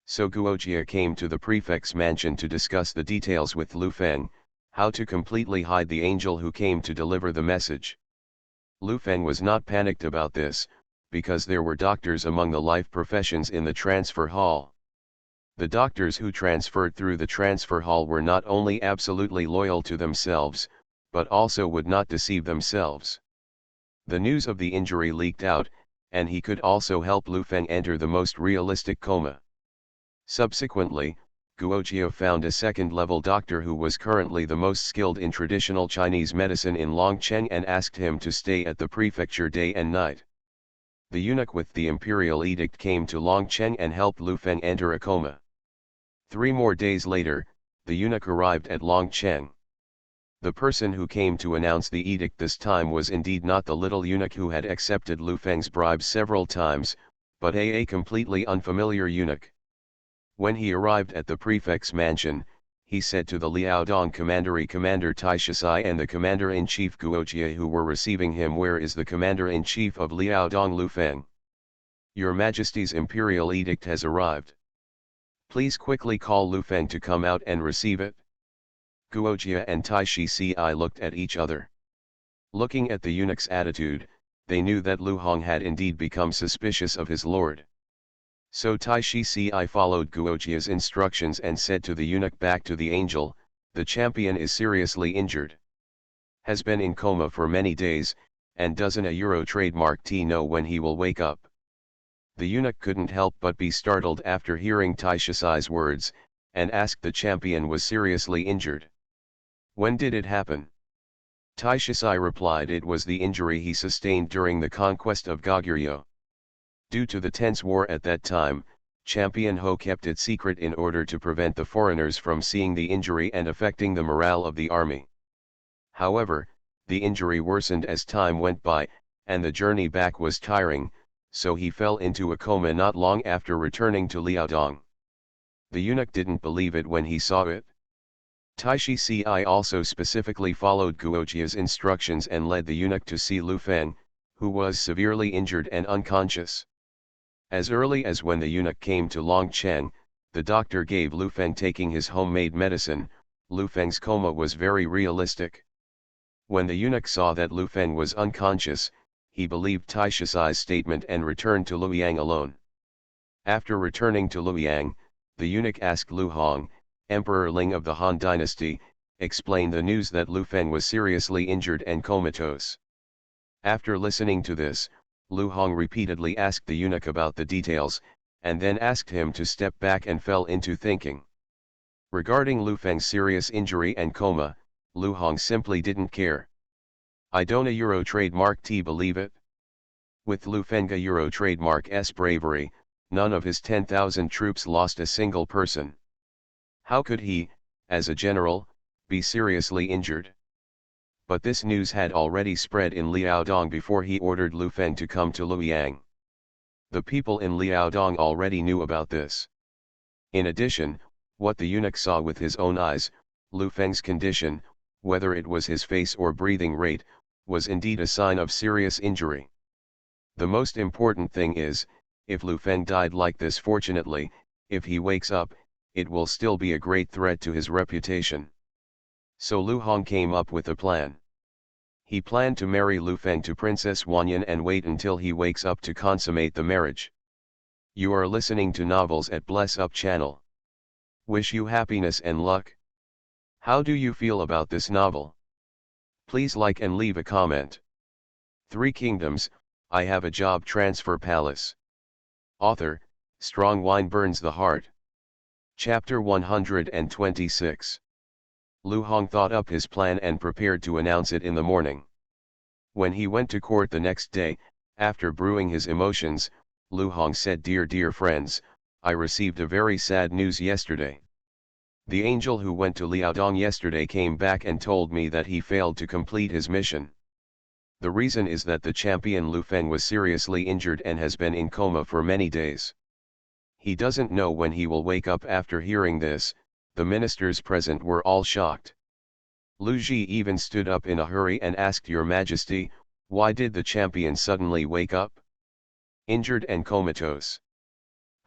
So Guojia came to the prefect's mansion to discuss the details with Lu Feng, how to completely hide the angel who came to deliver the message. Lu Feng was not panicked about this, because there were doctors among the life professions in the transfer hall. The doctors who transferred through the transfer hall were not only absolutely loyal to themselves, but also would not deceive themselves. The news of the injury leaked out, and he could also help Lu Feng enter the most realistic coma. Subsequently, Guojia found a second-level doctor who was currently the most skilled in traditional Chinese medicine in Longcheng and asked him to stay at the prefecture day and night. The eunuch with the imperial edict came to Longcheng and helped Lu Feng enter a coma. 3 more days later, the eunuch arrived at Longcheng. The person who came to announce the edict this time was indeed not the little eunuch who had accepted Lu Feng's bribe several times, but a completely unfamiliar eunuch. When he arrived at the prefect's mansion, he said to the Liaodong Commander Tai Shisai and the Commander-in-Chief Guojia who were receiving him, "Where is the Commander-in-Chief of Liaodong, Lu Feng? Your Majesty's imperial edict has arrived. Please quickly call Lu Feng to come out and receive it." Guojia and Tai Shisai looked at each other. Looking at the eunuch's attitude, they knew that Lu Hong had indeed become suspicious of his lord. So Tai Shisai followed Guojia's instructions and said to the eunuch, "Back to the angel, the champion is seriously injured. Has been in coma for many days, and doesn't a Euro trademark T know when he will wake up?" The eunuch couldn't help but be startled after hearing Tai Shisai's words, and asked the champion was seriously injured. When did it happen? Tai Shisai replied it was the injury he sustained during the conquest of Goguryeo. Due to the tense war at that time, Champion Ho kept it secret in order to prevent the foreigners from seeing the injury and affecting the morale of the army. However, the injury worsened as time went by, and the journey back was tiring, so he fell into a coma not long after returning to Liaodong. The eunuch didn't believe it when he saw it. Taishi Ci also specifically followed Guojia's instructions and led the eunuch to see Lu Feng, who was severely injured and unconscious. As early as when the eunuch came to Longcheng, the doctor gave Lu Feng taking his homemade medicine. Lu Feng's coma was very realistic. When the eunuch saw that Lu Feng was unconscious, he believed Taishi Ci's statement and returned to Luoyang alone. After returning to Luoyang, the eunuch asked Lu Hong, Emperor Ling of the Han dynasty, explain the news that Lu Feng was seriously injured and comatose. After listening to this, Lu Hong repeatedly asked the eunuch about the details, and then asked him to step back and fell into thinking. Regarding Lu Feng's serious injury and coma, Lu Hong simply didn't care. I don't a Euro trademark T believe it? With Lu Feng a Euro trademark's bravery, none of his 10,000 troops lost a single person. How could he, as a general, be seriously injured? But this news had already spread in Liaodong before he ordered Lu Feng to come to Luoyang. The people in Liaodong already knew about this. In addition, what the eunuch saw with his own eyes, Lu Feng's condition, whether it was his face or breathing rate, was indeed a sign of serious injury. The most important thing is, if Lu Feng died like this fortunately, if he wakes up, it will still be a great threat to his reputation. So Lu Hong came up with a plan. He planned to marry Lu Feng to Princess Wanyan and wait until he wakes up to consummate the marriage. You are listening to Novels at Bless Up channel. Wish you happiness and luck. How do you feel about this novel? Please like and leave a comment. Three Kingdoms, I Have a Job Transfer Palace. Author, Strong Wine Burns the Heart. Chapter 126. Lu Hong thought up his plan and prepared to announce it in the morning. When he went to court the next day, after brewing his emotions, Lu Hong said, Dear friends, I received a very sad news yesterday. The angel who went to Liaodong yesterday came back and told me that he failed to complete his mission. The reason is that the champion Lu Feng was seriously injured and has been in coma for many days. He doesn't know when he will wake up. After hearing this, the ministers present were all shocked. Lu Ji even stood up in a hurry and asked, Your Majesty, why did the champion suddenly wake up? Injured and comatose.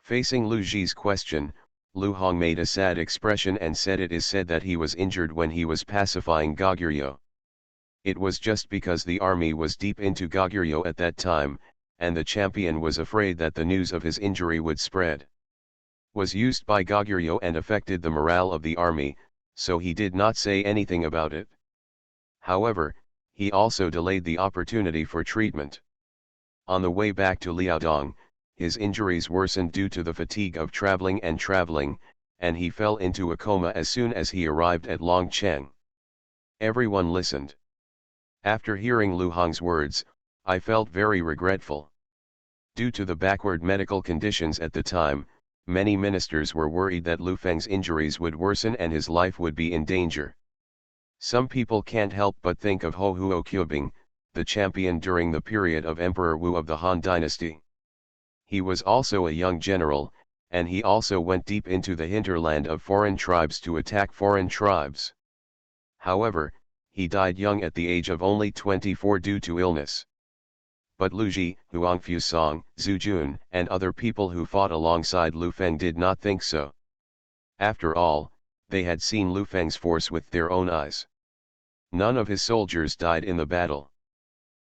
Facing Lu Ji's question, Lu Hong made a sad expression and said it is said that he was injured when he was pacifying Goguryeo. It was just because the army was deep into Goguryeo at that time, and the champion was afraid that the news of his injury would spread. Was used by Goguryeo and affected the morale of the army, so he did not say anything about it. However, he also delayed the opportunity for treatment. On the way back to Liaodong, his injuries worsened due to the fatigue of traveling, and he fell into a coma as soon as he arrived at Longcheng. Everyone listened. After hearing Lu Hong's words, I felt very regretful. Due to the backward medical conditions at the time, many ministers were worried that Lu Feng's injuries would worsen and his life would be in danger. Some people can't help but think of Ho Huo Kyubing, the champion during the period of Emperor Wu of the Han dynasty. He was also a young general, and he also went deep into the hinterland of foreign tribes to attack foreign tribes. However, he died young at the age of only 24 due to illness. But Lu Ji, Huang Fusong, Zhu Jun, and other people who fought alongside Lu Feng did not think so. After all, they had seen Lu Feng's force with their own eyes. None of his soldiers died in the battle.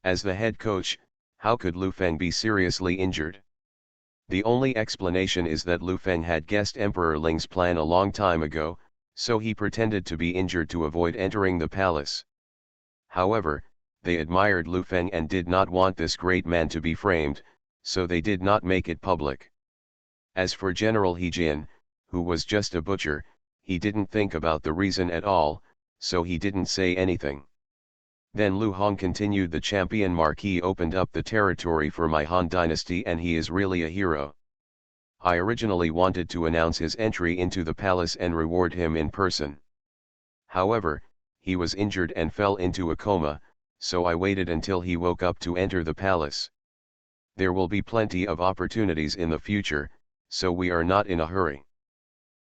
As the head coach, how could Lu Feng be seriously injured? The only explanation is that Lu Feng had guessed Emperor Ling's plan a long time ago, so he pretended to be injured to avoid entering the palace. However, they admired Lu Feng and did not want this great man to be framed, so they did not make it public. As for General He Jin, who was just a butcher, he didn't think about the reason at all, so he didn't say anything. Then Lu Hong continued, the champion marquis opened up the territory for my Han dynasty and he is really a hero. I originally wanted to announce his entry into the palace and reward him in person. However, he was injured and fell into a coma, so I waited until he woke up to enter the palace. There will be plenty of opportunities in the future, so we are not in a hurry.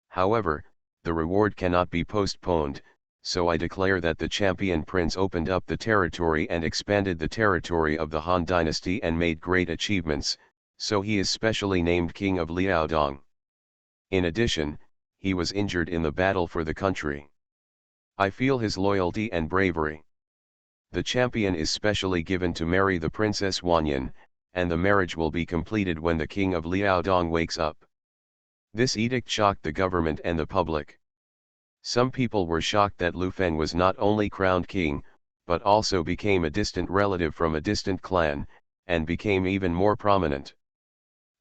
However, the reward cannot be postponed, so I declare that the champion prince opened up the territory and expanded the territory of the Han dynasty and made great achievements, so he is specially named King of Liaodong. In addition, he was injured in the battle for the country. I feel his loyalty and bravery. The champion is specially given to marry the Princess Wanyan, and the marriage will be completed when the King of Liaodong wakes up. This edict shocked the government and the public. Some people were shocked that Lu Feng was not only crowned king, but also became a distant relative from a distant clan, and became even more prominent.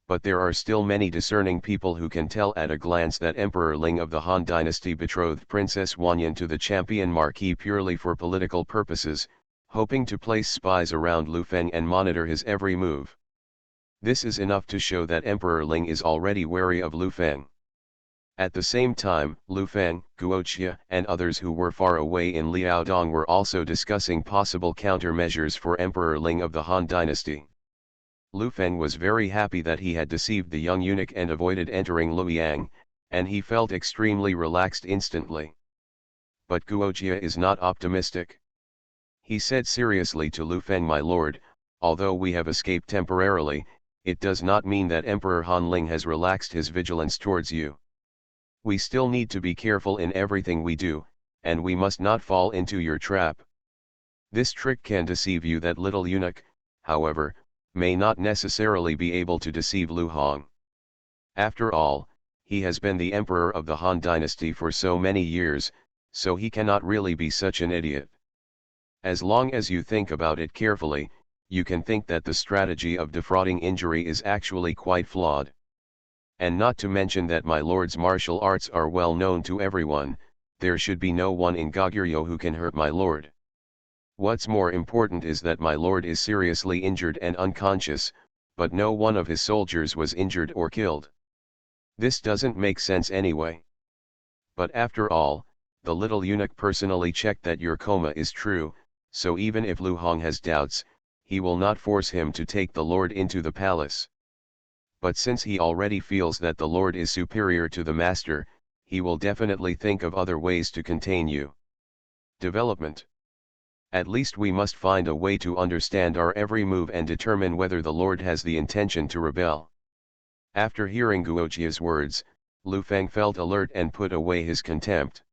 But there are still many discerning people who can tell at a glance that Emperor Ling of the Han dynasty betrothed Princess Wanyan to the champion marquis purely for political purposes, hoping to place spies around Lu Feng and monitor his every move. This is enough to show that Emperor Ling is already wary of Lu Feng. At the same time, Lu Feng, Guoqia, and others who were far away in Liaodong were also discussing possible countermeasures for Emperor Ling of the Han dynasty. Lu Feng was very happy that he had deceived the young eunuch and avoided entering Luoyang, and he felt extremely relaxed instantly. But Guoqia is not optimistic. He said seriously to Lu Feng, my lord, although we have escaped temporarily, it does not mean that Emperor Han Ling has relaxed his vigilance towards you. We still need to be careful in everything we do, and we must not fall into your trap. This trick can deceive you. That little eunuch, however, may not necessarily be able to deceive Lu Hong. After all, he has been the emperor of the Han dynasty for so many years, so he cannot really be such an idiot. As long as you think about it carefully, you can think that the strategy of defrauding injury is actually quite flawed. And not to mention that my lord's martial arts are well known to everyone, there should be no one in Goguryeo who can hurt my lord. What's more important is that my lord is seriously injured and unconscious, but no one of his soldiers was injured or killed. This doesn't make sense anyway. But after all, the little eunuch personally checked that your coma is true, so even if Lu Hong has doubts, he will not force him to take the lord into the palace. But since he already feels that the lord is superior to the master, he will definitely think of other ways to contain you. Development. At least we must find a way to understand our every move and determine whether the lord has the intention to rebel. After hearing Guoqia's words, Lu Feng felt alert and put away his contempt.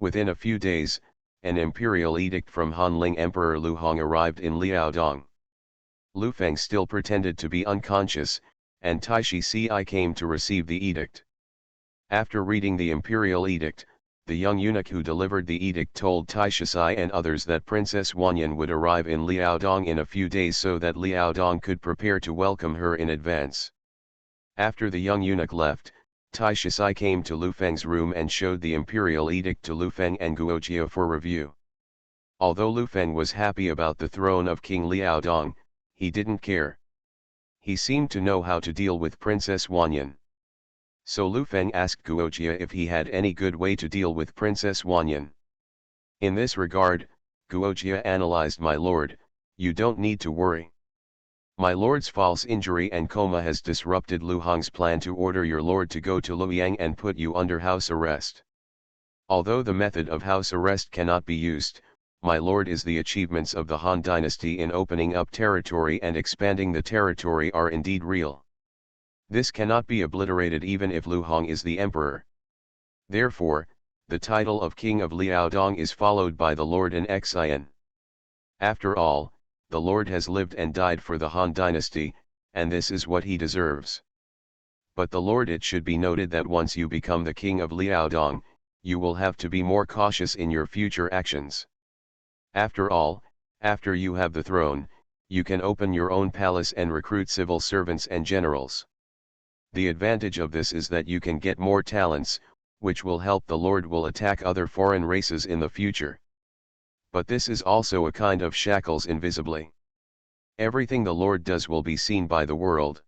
Within a few days, an imperial edict from Han Ling Emperor Lu Hong arrived in Liaodong. Lu Feng still pretended to be unconscious, and Taishi Ci came to receive the edict. After reading the imperial edict, the young eunuch who delivered the edict told Taishi Ci and others that Princess Wanyan would arrive in Liaodong in a few days so that Liaodong could prepare to welcome her in advance. After the young eunuch left, Taishi Ci came to Lu Feng's room and showed the imperial edict to Lu Feng and Guoqia for review. Although Lu Feng was happy about the throne of King Liaodong, he didn't care. He seemed to know how to deal with Princess Wanyan. So Lu Feng asked Guoqia if he had any good way to deal with Princess Wanyan. In this regard, Guoqia analyzed, my lord, you don't need to worry. My lord's false injury and coma has disrupted Lu Hong's plan to order your lord to go to Luoyang and put you under house arrest. Although the method of house arrest cannot be used, my lord, is the achievements of the Han dynasty in opening up territory and expanding the territory are indeed real. This cannot be obliterated even if Lu Hong is the emperor. Therefore, the title of King of Liaodong is followed by the Lord in Xian. After all, the Lord has lived and died for the Han dynasty, and this is what he deserves. But the Lord, it should be noted that once you become the King of Liaodong, you will have to be more cautious in your future actions. After all, after you have the throne, you can open your own palace and recruit civil servants and generals. The advantage of this is that you can get more talents, which will help the Lord will attack other foreign races in the future. But this is also a kind of shackles invisibly. Everything the Lord does will be seen by the world.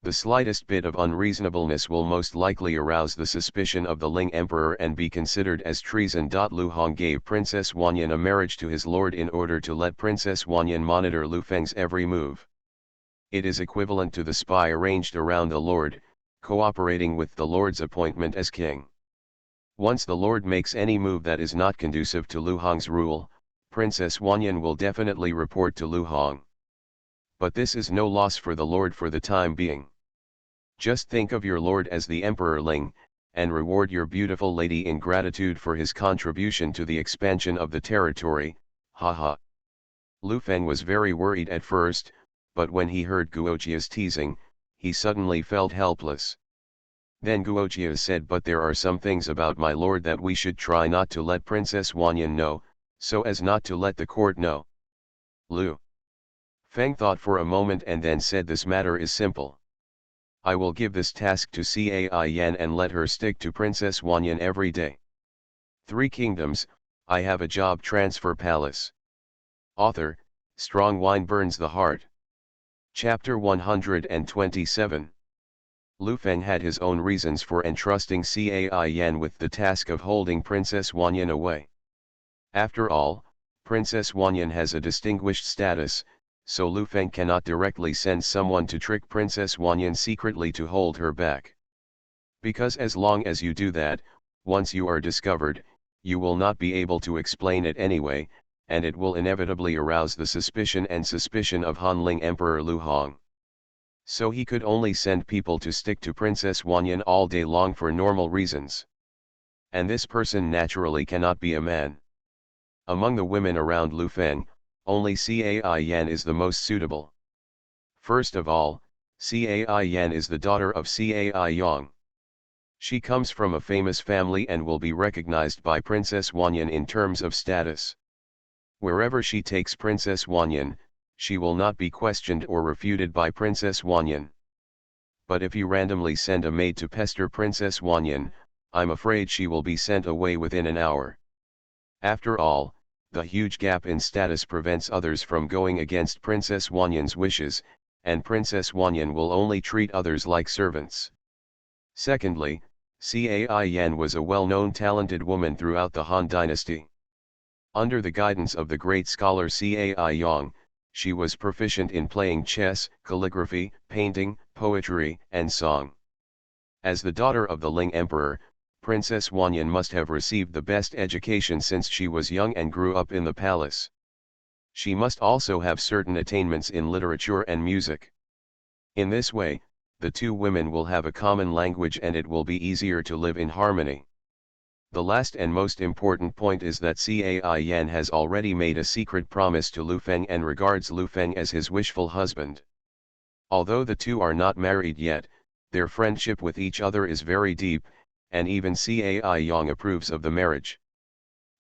The slightest bit of unreasonableness will most likely arouse the suspicion of the Ling Emperor and be considered as treason. Lu Hong gave Princess Wanyan a marriage to his lord in order to let Princess Wanyan monitor Lu Feng's every move. It is equivalent to the spy arranged around the lord, cooperating with the lord's appointment as king. Once the lord makes any move that is not conducive to Lu Hong's rule, Princess Wanyan will definitely report to Lu Hong. But this is no loss for the lord for the time being. Just think of your lord as the Emperor Ling, and reward your beautiful lady in gratitude for his contribution to the expansion of the territory, haha. Lu Feng was very worried at first, but when he heard Guojia's teasing, he suddenly felt helpless. Then Guojia said, but there are some things about my lord that we should try not to let Princess Wanyan know, so as not to let the court know. Lu Feng thought for a moment and then said, this matter is simple. I will give this task to Cai Yan and let her stick to Princess Wanyan every day. Three Kingdoms, I have a job transfer palace. Author, Strong Wine Burns the Heart. Chapter 127. Lu Feng had his own reasons for entrusting Cai Yan with the task of holding Princess Wanyan away. After all, Princess Wanyan has a distinguished status, so Lu Feng cannot directly send someone to trick Princess Wanyan secretly to hold her back. Because as long as you do that, once you are discovered, you will not be able to explain it anyway, and it will inevitably arouse the suspicion of Han-Ling Emperor Lu Hong. So he could only send people to stick to Princess Wanyan all day long for normal reasons. And this person naturally cannot be a man. Among the women around Lu Feng, only Cai Yan is the most suitable. First of all, Cai Yan is the daughter of Cai Yang. She comes from a famous family and will be recognized by Princess Wanyan in terms of status. Wherever she takes Princess Wanyan, she will not be questioned or refuted by Princess Wanyan. But if you randomly send a maid to pester Princess Wanyan, I'm afraid she will be sent away within an hour. After all, the huge gap in status prevents others from going against Princess Wanyan's wishes, and Princess Wanyan will only treat others like servants. Secondly, Cai Yan was a well-known talented woman throughout the Han dynasty. Under the guidance of the great scholar Cai Yang, she was proficient in playing chess, calligraphy, painting, poetry, and song. As the daughter of the Ling Emperor, Princess Wanyan must have received the best education since she was young and grew up in the palace. She must also have certain attainments in literature and music. In this way, the two women will have a common language and it will be easier to live in harmony. The last and most important point is that Cai Yan has already made a secret promise to Lu Feng and regards Lu Feng as his wishful husband. Although the two are not married yet, their friendship with each other is very deep, and even Cai Yang approves of the marriage.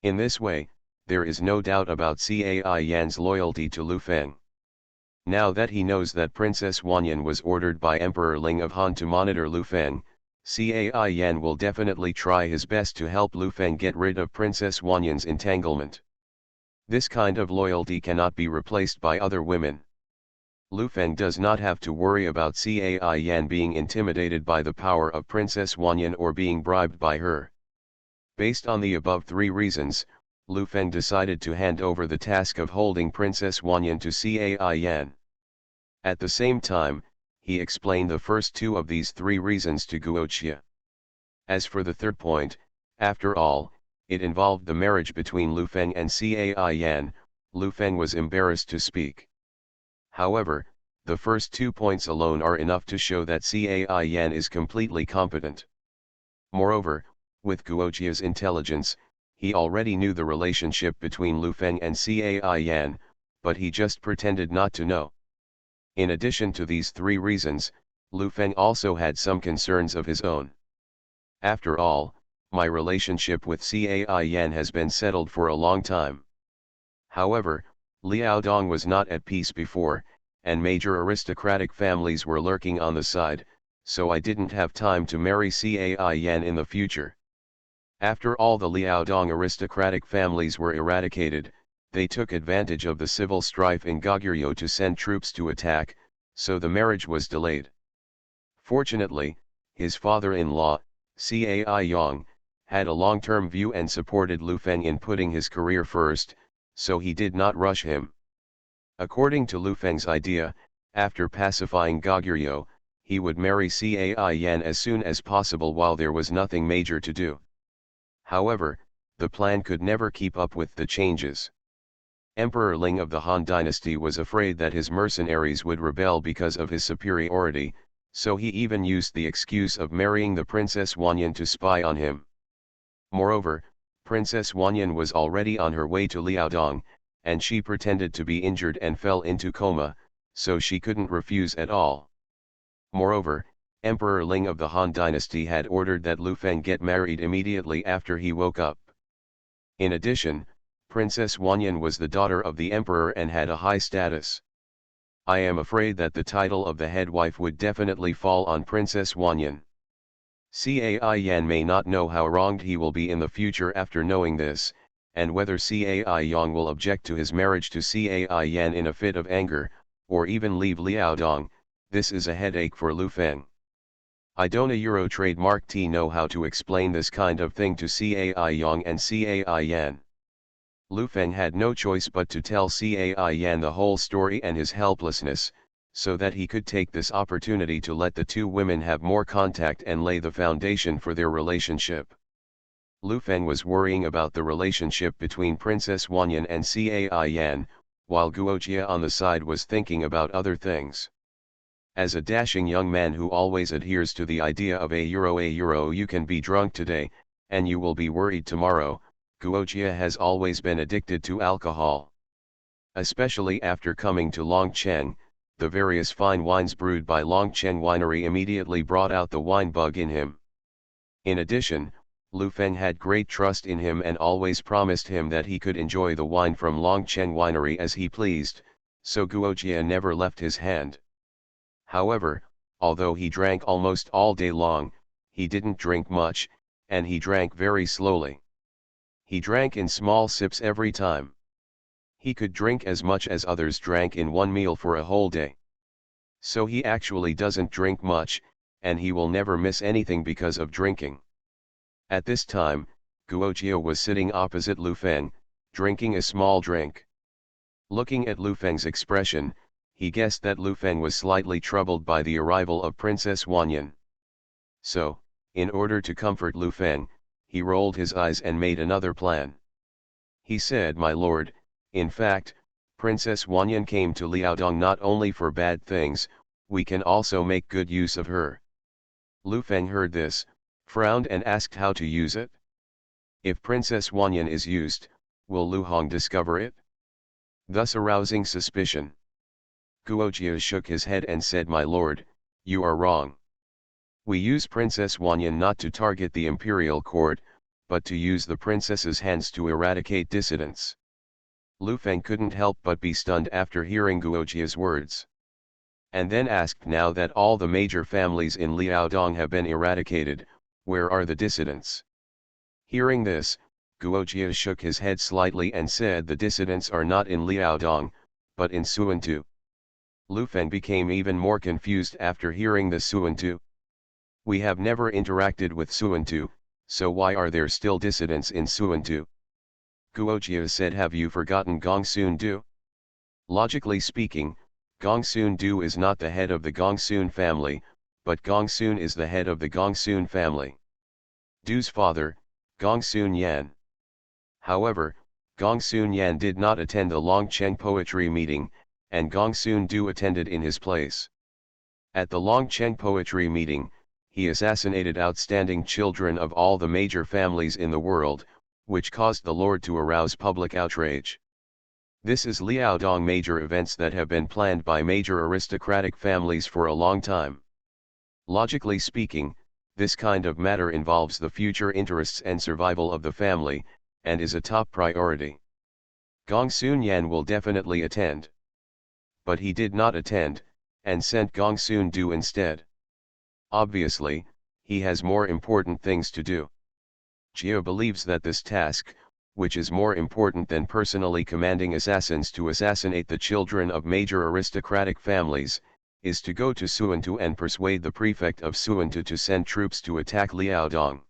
In this way, there is no doubt about Cai Yan's loyalty to Lu Feng. Now that he knows that Princess Wanyan was ordered by Emperor Ling of Han to monitor Lu Feng, Cai Yan will definitely try his best to help Lu Feng get rid of Princess Wanyan's entanglement. This kind of loyalty cannot be replaced by other women. Lu Feng does not have to worry about Cai Yan being intimidated by the power of Princess Wanyan or being bribed by her. Based on the above three reasons, Lu Feng decided to hand over the task of holding Princess Wanyan to Cai Yan. At the same time, he explained the first two of these three reasons to Guoqia. As for the third point, after all, it involved the marriage between Lu Feng and Cai Yan. Lu Feng was embarrassed to speak. However, the first 2 points alone are enough to show that Cai Yan is completely competent. Moreover, with Guoqia's intelligence, he already knew the relationship between Lu Feng and Cai Yan, but he just pretended not to know. In addition to these three reasons, Lu Feng also had some concerns of his own. After all, my relationship with Cai Yan has been settled for a long time. However, Liao Dong was not at peace before, and major aristocratic families were lurking on the side, so I didn't have time to marry Cai Yan in the future. After all the Liaodong aristocratic families were eradicated, they took advantage of the civil strife in Goguryeo to send troops to attack, so the marriage was delayed. Fortunately, his father-in-law, Cai Yong, had a long-term view and supported Lu Feng in putting his career first, so he did not rush him. According to Lu Feng's idea, after pacifying Goguryeo, he would marry Cai Yan as soon as possible while there was nothing major to do. However, the plan could never keep up with the changes. Emperor Ling of the Han dynasty was afraid that his mercenaries would rebel because of his superiority, so he even used the excuse of marrying the Princess Wanyan to spy on him. Moreover, Princess Wanyan was already on her way to Liaodong, and she pretended to be injured and fell into coma, so she couldn't refuse at all. Moreover, Emperor Ling of the Han dynasty had ordered that Lu Feng get married immediately after he woke up. In addition, Princess Wanyan was the daughter of the emperor and had a high status. I am afraid that the title of the head wife would definitely fall on Princess Wanyan. Cai Yan may not know how wronged he will be in the future after knowing this, and whether Cai Yong will object to his marriage to Cai Yan in a fit of anger, or even leave Liaodong. This is a headache for Lu Feng. I don't a trademark T know how to explain this kind of thing to Cai Yong and Cai Yan. Lu Feng had no choice but to tell Cai Yan the whole story and his helplessness, so that he could take this opportunity to let the two women have more contact and lay the foundation for their relationship. Lu Feng was worrying about the relationship between Princess Wanyan and Cai Yan, while Guojia on the side was thinking about other things. As a dashing young man who always adheres to the idea of a euro you can be drunk today, and you will be worried tomorrow, Guojia has always been addicted to alcohol. Especially after coming to Longcheng, the various fine wines brewed by Longcheng Winery immediately brought out the wine bug in him. In addition, Lu Feng had great trust in him and always promised him that he could enjoy the wine from Longcheng Winery as he pleased, so Guojia never left his hand. However, although he drank almost all day long, he didn't drink much, and he drank very slowly. He drank in small sips every time. He could drink as much as others drank in one meal for a whole day. So he actually doesn't drink much, and he will never miss anything because of drinking. At this time, Guojia was sitting opposite Lu Feng, drinking a small drink. Looking at Lu Feng's expression, he guessed that Lu Feng was slightly troubled by the arrival of Princess Wanyan. So, in order to comfort Lu Feng, he rolled his eyes and made another plan. He said, "My lord, in fact, Princess Wanyan came to Liaodong not only for bad things, we can also make good use of her." Lu Feng heard this, frowned and asked how to use it. If Princess Wanyan is used, will Lu Hong discover it? Thus arousing suspicion. Guojia shook his head and said, "My lord, you are wrong. We use Princess Wanyan not to target the imperial court, but to use the princess's hands to eradicate dissidents." Lu Feng couldn't help but be stunned after hearing Guojia's words. And then asked, "Now that all the major families in Liaodong have been eradicated, where are the dissidents?" Hearing this, Guojia shook his head slightly and said, "The dissidents are not in Liaodong, but in Suantu." Lu Feng became even more confused after hearing the Suantu. "We have never interacted with Suantu, so why are there still dissidents in Suantu?" Guojia said, "Have you forgotten Gongsun-du? Logically speaking, Gongsun-du is not the head of the Gongsun family, but Gongsun is the head of the Gongsun family. Du's father, Gongsun Yan. However, Gongsun Yan did not attend the Longcheng poetry meeting, and Gongsun Du attended in his place. At the Longcheng poetry meeting, he assassinated outstanding children of all the major families in the world, which caused the Lord to arouse public outrage. This is Liaodong major events that have been planned by major aristocratic families for a long time. Logically speaking, this kind of matter involves the future interests and survival of the family, and is a top priority. Gongsun Yan will definitely attend. But he did not attend, and sent Gongsun Du instead. Obviously, he has more important things to do. Jia believes that this task, which is more important than personally commanding assassins to assassinate the children of major aristocratic families, is to go to Suantu and persuade the prefect of Suantu to send troops to attack Liaodong.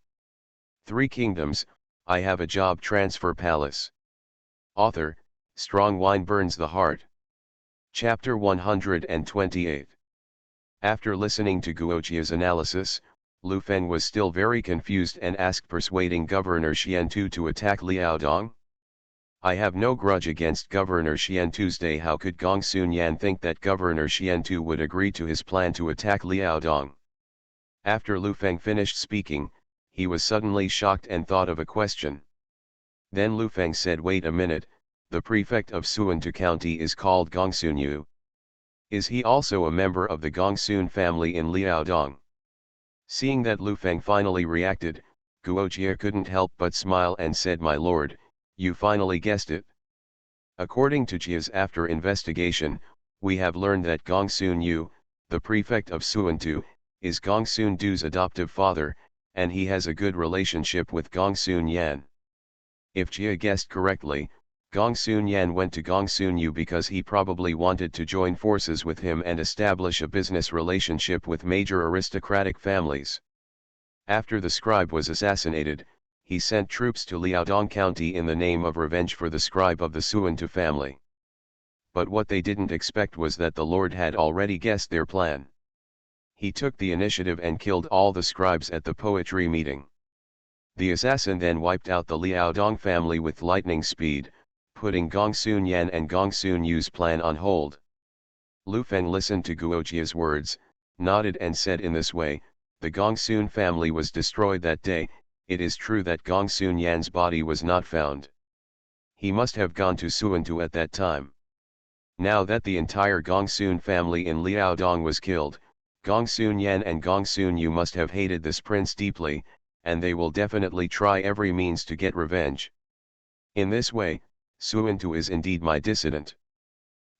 Three Kingdoms, I Have a Job Transfer Palace. Author, Strong Wine Burns the Heart. Chapter 128. After listening to Guojia's analysis, Lu Feng was still very confused and asked, persuading Governor Xiantu to attack Liaodong? I have no grudge against Governor Xiantu's day. How could Gong Sun Yan think that Governor Xiantu would agree to his plan to attack Liaodong? After Lu Feng finished speaking, he was suddenly shocked and thought of a question. Then Lu Feng said, wait a minute, the prefect of Suantu County is called Gong Sun Yu. Is he also a member of the Gong Sun family in Liaodong? Seeing that Lu Feng finally reacted, Guojia couldn't help but smile and said, my lord, you finally guessed it. According to Jia's after investigation, we have learned that Gong Sun Yu, the prefect of Suantu, is Gong Sun Du's adoptive father, and he has a good relationship with Gong Sun Yan. If Jia guessed correctly, Gong Sun Yan went to Gong Sun Yu because he probably wanted to join forces with him and establish a business relationship with major aristocratic families. After the scribe was assassinated, he sent troops to Liaodong County in the name of revenge for the scribe of the Suantu family. But what they didn't expect was that the Lord had already guessed their plan. He took the initiative and killed all the scribes at the poetry meeting. The assassin then wiped out the Liaodong family with lightning speed, putting Gong Sun Yan and Gong Sun Yu's plan on hold. Lu Feng listened to Guojia's words, nodded and said, in this way, the Gong Sun family was destroyed that day. It is true that Gong Sun Yan's body was not found. He must have gone to Suantu at that time. Now that the entire Gong Sun family in Liaodong was killed, Gong Sun Yan and Gong Sun Yu must have hated this prince deeply, and they will definitely try every means to get revenge. In this way, Suantu is indeed my dissident.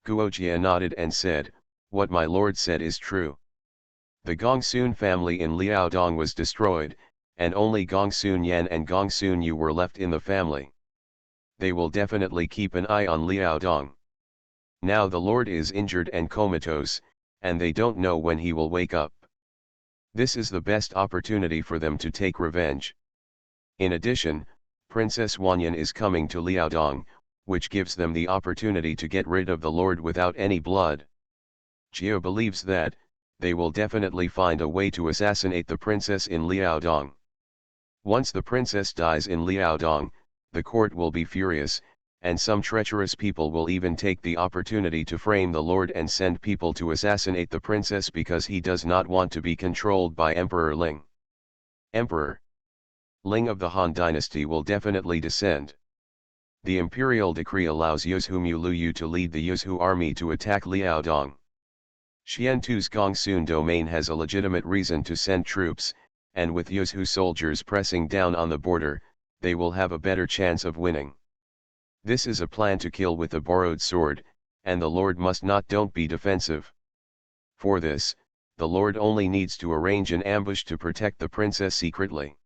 Guojia nodded and said, what my lord said is true. The Gong Sun family in Liaodong was destroyed, and only Gong Sun Yan and Gong Sun Yu were left in the family. They will definitely keep an eye on Liaodong. Now the lord is injured and comatose, and they don't know when he will wake up. This is the best opportunity for them to take revenge. In addition, Princess Wanyan is coming to Liaodong, which gives them the opportunity to get rid of the lord without any blood. Jia believes that they will definitely find a way to assassinate the princess in Liaodong. Once the princess dies in Liaodong, the court will be furious, and some treacherous people will even take the opportunity to frame the lord and send people to assassinate the princess because he does not want to be controlled by Emperor Ling. Emperor Ling of the Han dynasty will definitely descend. The imperial decree allows Yuzhu Mulu to lead the Yuzhu army to attack Liaodong. Xiantu's Gong Sun domain has a legitimate reason to send troops, and with Yuzhu soldiers pressing down on the border, they will have a better chance of winning. This is a plan to kill with a borrowed sword, and the lord must not don't be defensive. For this, the lord only needs to arrange an ambush to protect the princess secretly.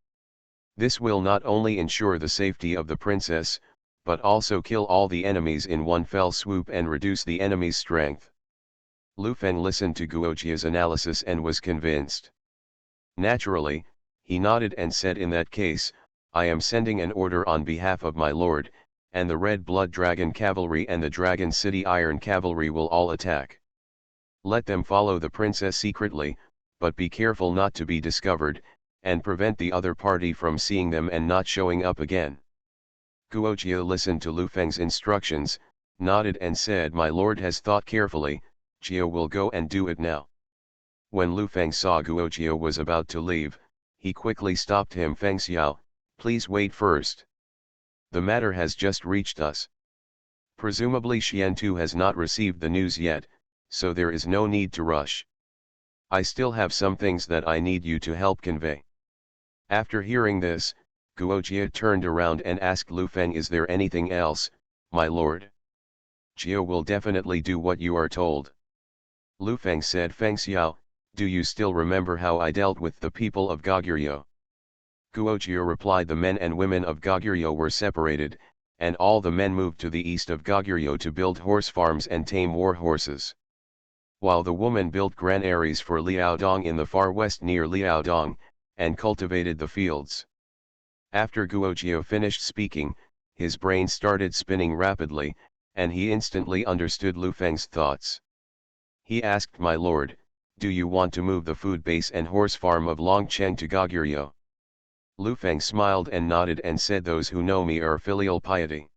This will not only ensure the safety of the princess, but also kill all the enemies in one fell swoop and reduce the enemy's strength. Lu Feng listened to Guojia's analysis and was convinced. Naturally, he nodded and said, in that case, I am sending an order on behalf of my lord, and the Red Blood Dragon Cavalry and the Dragon City Iron Cavalry will all attack. Let them follow the princess secretly, but be careful not to be discovered, and prevent the other party from seeing them and not showing up again. Guojia listened to Lu Feng's instructions, nodded and said, my lord has thought carefully, Jia will go and do it now. When Lu Feng saw Guojia was about to leave, he quickly stopped him. Feng Xiao, please wait first. The matter has just reached us. Presumably Xiantu has not received the news yet, so there is no need to rush. I still have some things that I need you to help convey. After hearing this, Guojia turned around and asked Lu Feng, is there anything else, my lord? Jia will definitely do what you are told. Lu Feng said, Feng Xiao, do you still remember how I dealt with the people of Goguryeo? Guoqiu replied, the men and women of Goguryeo were separated, and all the men moved to the east of Goguryeo to build horse farms and tame war horses. While the woman built granaries for Liaodong in the far west near Liaodong, and cultivated the fields. After Guoqiu finished speaking, his brain started spinning rapidly, and he instantly understood Lu Feng's thoughts. He asked, my lord, do you want to move the food base and horse farm of Longcheng to Goguryeo? Lu Feng smiled and nodded and said, those who know me are filial piety.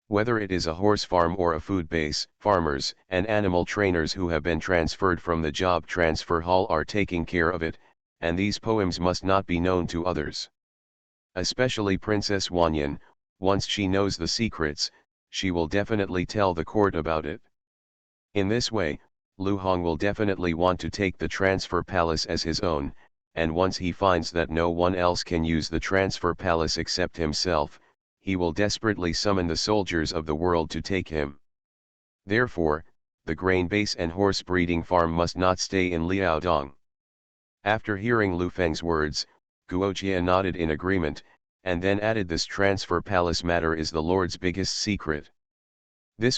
Whether it is a horse farm or a food base, farmers and animal trainers who have been transferred from the job transfer hall are taking care of it, and these poems must not be known to others. Especially Princess Wanyan, once she knows the secrets, she will definitely tell the court about it. In this way, Lu Hong will definitely want to take the transfer palace as his own, and once he finds that no one else can use the transfer palace except himself, he will desperately summon the soldiers of the world to take him. Therefore, the grain base and horse breeding farm must not stay in Liaodong. After hearing Lu Feng's words, Guoqiu nodded in agreement, and then added, this transfer palace matter is the Lord's biggest secret.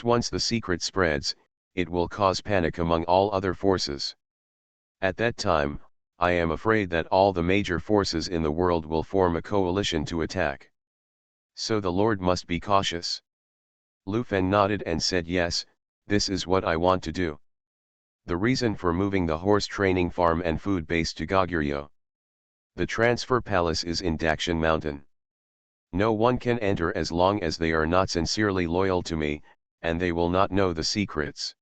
Once the secret spreads, it will cause panic among all other forces. At that time, I am afraid that all the major forces in the world will form a coalition to attack. So the Lord must be cautious. Lu Feng nodded and said, yes, this is what I want to do. The reason for moving the horse training farm and food base to Goguryeo. The transfer palace is in Dakshan Mountain. No one can enter as long as they are not sincerely loyal to me, and they will not know the secrets.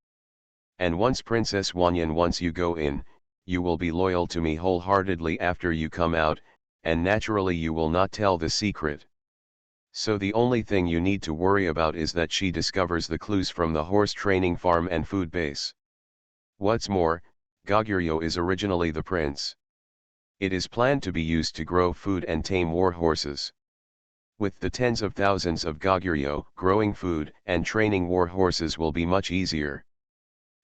And once Princess Wanyan, once you go in, you will be loyal to me wholeheartedly after you come out, and naturally you will not tell the secret. So the only thing you need to worry about is that she discovers the clues from the horse training farm and food base. What's more, Goguryeo is originally the prince. It is planned to be used to grow food and tame war horses. With the tens of thousands of Goguryeo, growing food and training war horses will be much easier.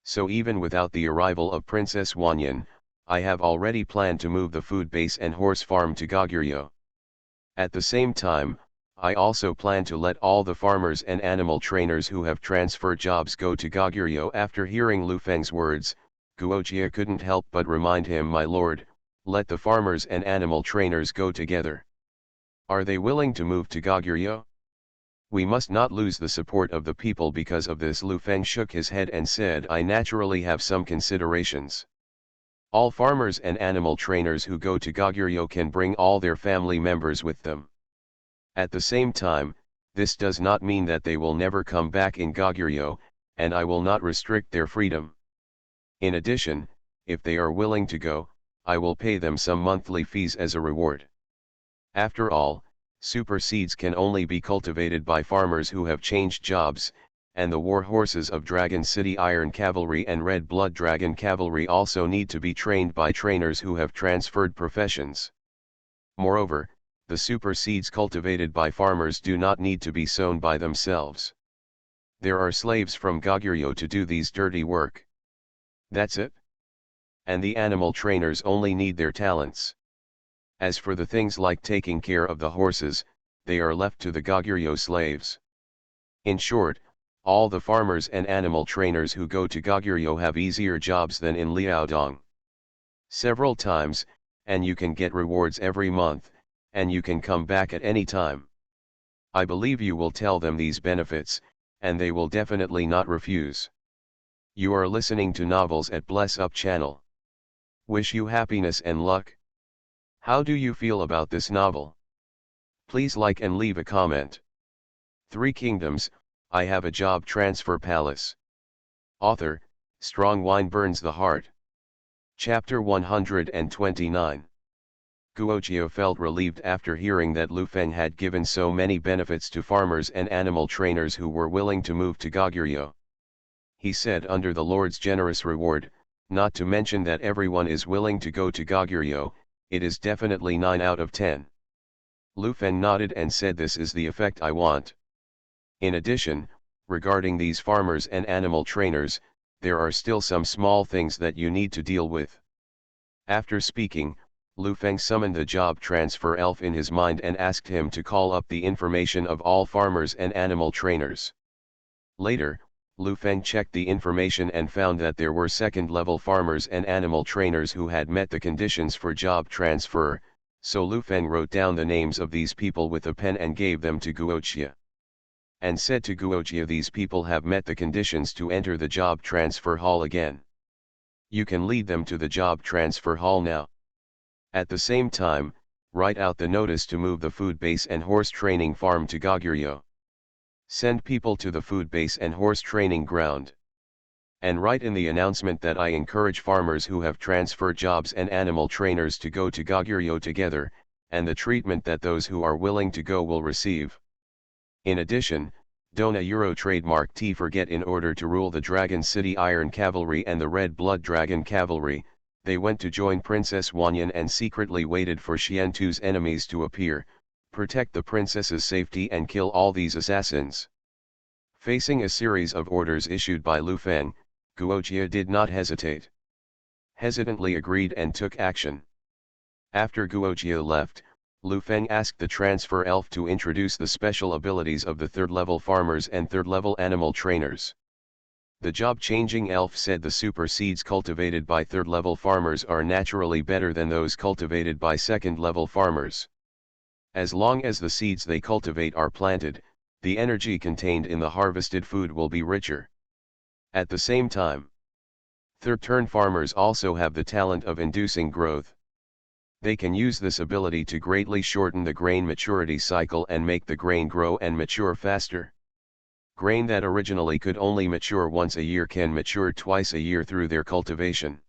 So even without the arrival of Princess Wanyan, I have already planned to move the food base and horse farm to Goguryeo. At the same time, I also plan to let all the farmers and animal trainers who have transferred jobs go to Goguryeo. After hearing Lu Feng's words, Guoqiu couldn't help but remind him, my lord, let the farmers and animal trainers go together. Are they willing to move to Goguryeo? We must not lose the support of the people because of this. Lu Feng shook his head and said, I naturally have some considerations. All farmers and animal trainers who go to Goguryeo can bring all their family members with them. At the same time, this does not mean that they will never come back in Goguryeo, and I will not restrict their freedom. In addition, if they are willing to go, I will pay them some monthly fees as a reward. After all, super seeds can only be cultivated by farmers who have changed jobs, and the war horses of Dragon City Iron Cavalry and Red Blood Dragon Cavalry also need to be trained by trainers who have transferred professions. Moreover, the super seeds cultivated by farmers do not need to be sown by themselves. There are slaves from Goguryeo to do these dirty work. That's it. And the animal trainers only need their talents. As for the things like taking care of the horses, they are left to the Goguryeo slaves. In short, all the farmers and animal trainers who go to Goguryeo have easier jobs than in Liaodong. Several times, and you can get rewards every month, and you can come back at any time. I believe you will tell them these benefits, and they will definitely not refuse. You are listening to Novels at Bless Up channel. Wish you happiness and luck. How do you feel about this novel? Please like and leave a comment. Three Kingdoms, I Have a Job Transfer Palace. Author, Strong Wine Burns the Heart. Chapter 129. Guoqiu felt relieved after hearing that Lu Feng had given so many benefits to farmers and animal trainers who were willing to move to Goguryeo. He said, under the Lord's generous reward, not to mention that everyone is willing to go to Goguryeo, it is definitely 9 out of 10. Lu Feng nodded and said, this is the effect I want. In addition, regarding these farmers and animal trainers, there are still some small things that you need to deal with. After speaking, Lu Feng summoned the job transfer elf in his mind and asked him to call up the information of all farmers and animal trainers. Later, Lu Feng checked the information and found that there were second-level farmers and animal trainers who had met the conditions for job transfer, so Lu Feng wrote down the names of these people with a pen and gave them to Guoqia. And said to Guoqia, these people have met the conditions to enter the job transfer hall again. You can lead them to the job transfer hall now. At the same time, write out the notice to move the food base and horse training farm to Goguryeo. Send people to the food base and horse training ground. And write in the announcement that I encourage farmers who have transferred jobs and animal trainers to go to Goguryeo together, and the treatment that those who are willing to go will receive. In addition, don't a Euro trademark T forget in order to rule the Dragon City Iron Cavalry and the Red Blood Dragon Cavalry, they went to join Princess Wanyan and secretly waited for Xiantu's enemies to appear, protect the princess's safety and kill all these assassins. Facing a series of orders issued by Lu Feng, Guoqia did not hesitate. Hesitantly agreed and took action. After Guoqia left, Lu Feng asked the transfer elf to introduce the special abilities of the third-level farmers and third-level animal trainers. The job-changing elf said the super seeds cultivated by third-level farmers are naturally better than those cultivated by second-level farmers. As long as the seeds they cultivate are planted, the energy contained in the harvested food will be richer. At the same time, third-turn farmers also have the talent of inducing growth. They can use this ability to greatly shorten the grain maturity cycle and make the grain grow and mature faster. Grain that originally could only mature once a year can mature twice a year through their cultivation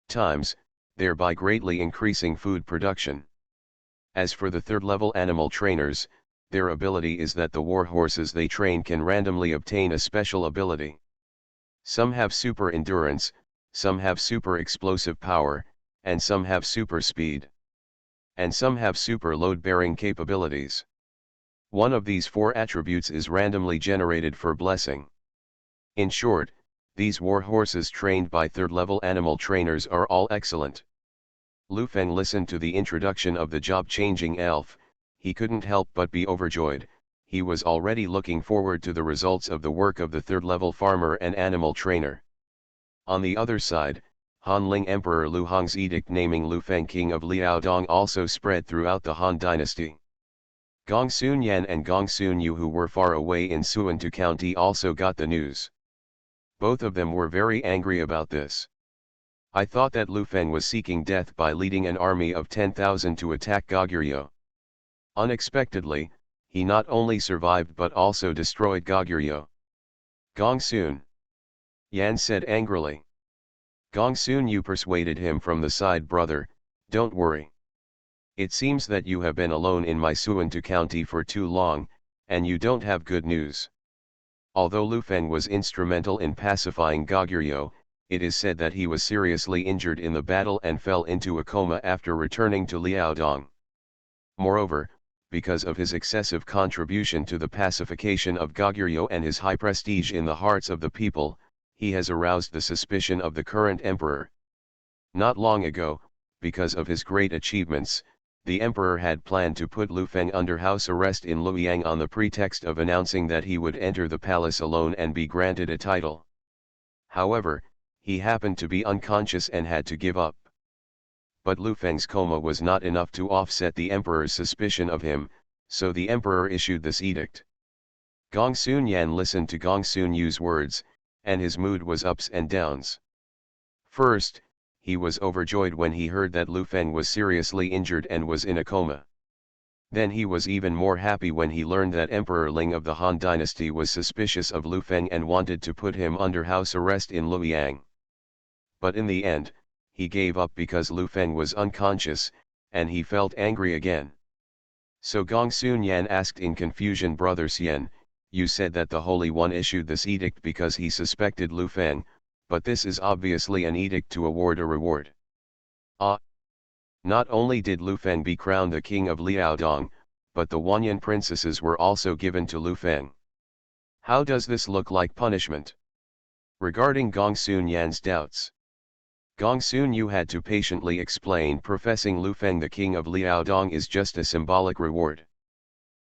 times, thereby greatly increasing food production. As for the third-level animal trainers, their ability is that the war horses they train can randomly obtain a special ability. Some have super endurance, some have super explosive power, and some have super speed. And some have super load-bearing capabilities. One of these four attributes is randomly generated for blessing. In short, these war horses trained by third-level animal trainers are all excellent. Lu Feng listened to the introduction of the job-changing elf. He couldn't help but be overjoyed. He was already looking forward to the results of the work of the third-level farmer and animal trainer. On the other side, Hanling Emperor Lu Hong's edict naming Lu Feng king of Liaodong also spread throughout the Han dynasty. Gong Sun Yan and Gong Sun Yu, who were far away in Suantu County, also got the news. Both of them were very angry about this. I thought that Lu Feng was seeking death by leading an army of 10,000 to attack Goguryeo. Unexpectedly, he not only survived but also destroyed Goguryeo. Gong Sun Yan said angrily. Gong Sun Yu persuaded him from the side, brother, don't worry. It seems that you have been alone in my Suantu County for too long, and you don't have good news. Although Lu Feng was instrumental in pacifying Goguryeo, it is said that he was seriously injured in the battle and fell into a coma after returning to Liaodong. Moreover, because of his excessive contribution to the pacification of Goguryeo and his high prestige in the hearts of the people, he has aroused the suspicion of the current emperor. Not long ago, because of his great achievements, the emperor had planned to put Lu Feng under house arrest in Luoyang on the pretext of announcing that he would enter the palace alone and be granted a title. However, he happened to be unconscious and had to give up. But Lu Feng's coma was not enough to offset the emperor's suspicion of him, so the emperor issued this edict. Gong Sun Yan listened to Gong Sun Yu's words, and his mood was ups and downs. First, he was overjoyed when he heard that Lu Feng was seriously injured and was in a coma. Then he was even more happy when he learned that Emperor Ling of the Han dynasty was suspicious of Lu Feng and wanted to put him under house arrest in Luoyang. But in the end, he gave up because Lu Feng was unconscious, and he felt angry again. So Gong Sun Yan asked in confusion, Brother Xian, you said that the Holy One issued this edict because he suspected Lu Feng, but this is obviously an edict to award a reward. Ah! Not only did Lu Feng be crowned the king of Liaodong, but the Wanyan princesses were also given to Lu Feng. How does this look like punishment? Regarding Gong Sun Yan's doubts, Gong Sun Yu had to patiently explain, professing Lu Feng the king of Liaodong is just a symbolic reward.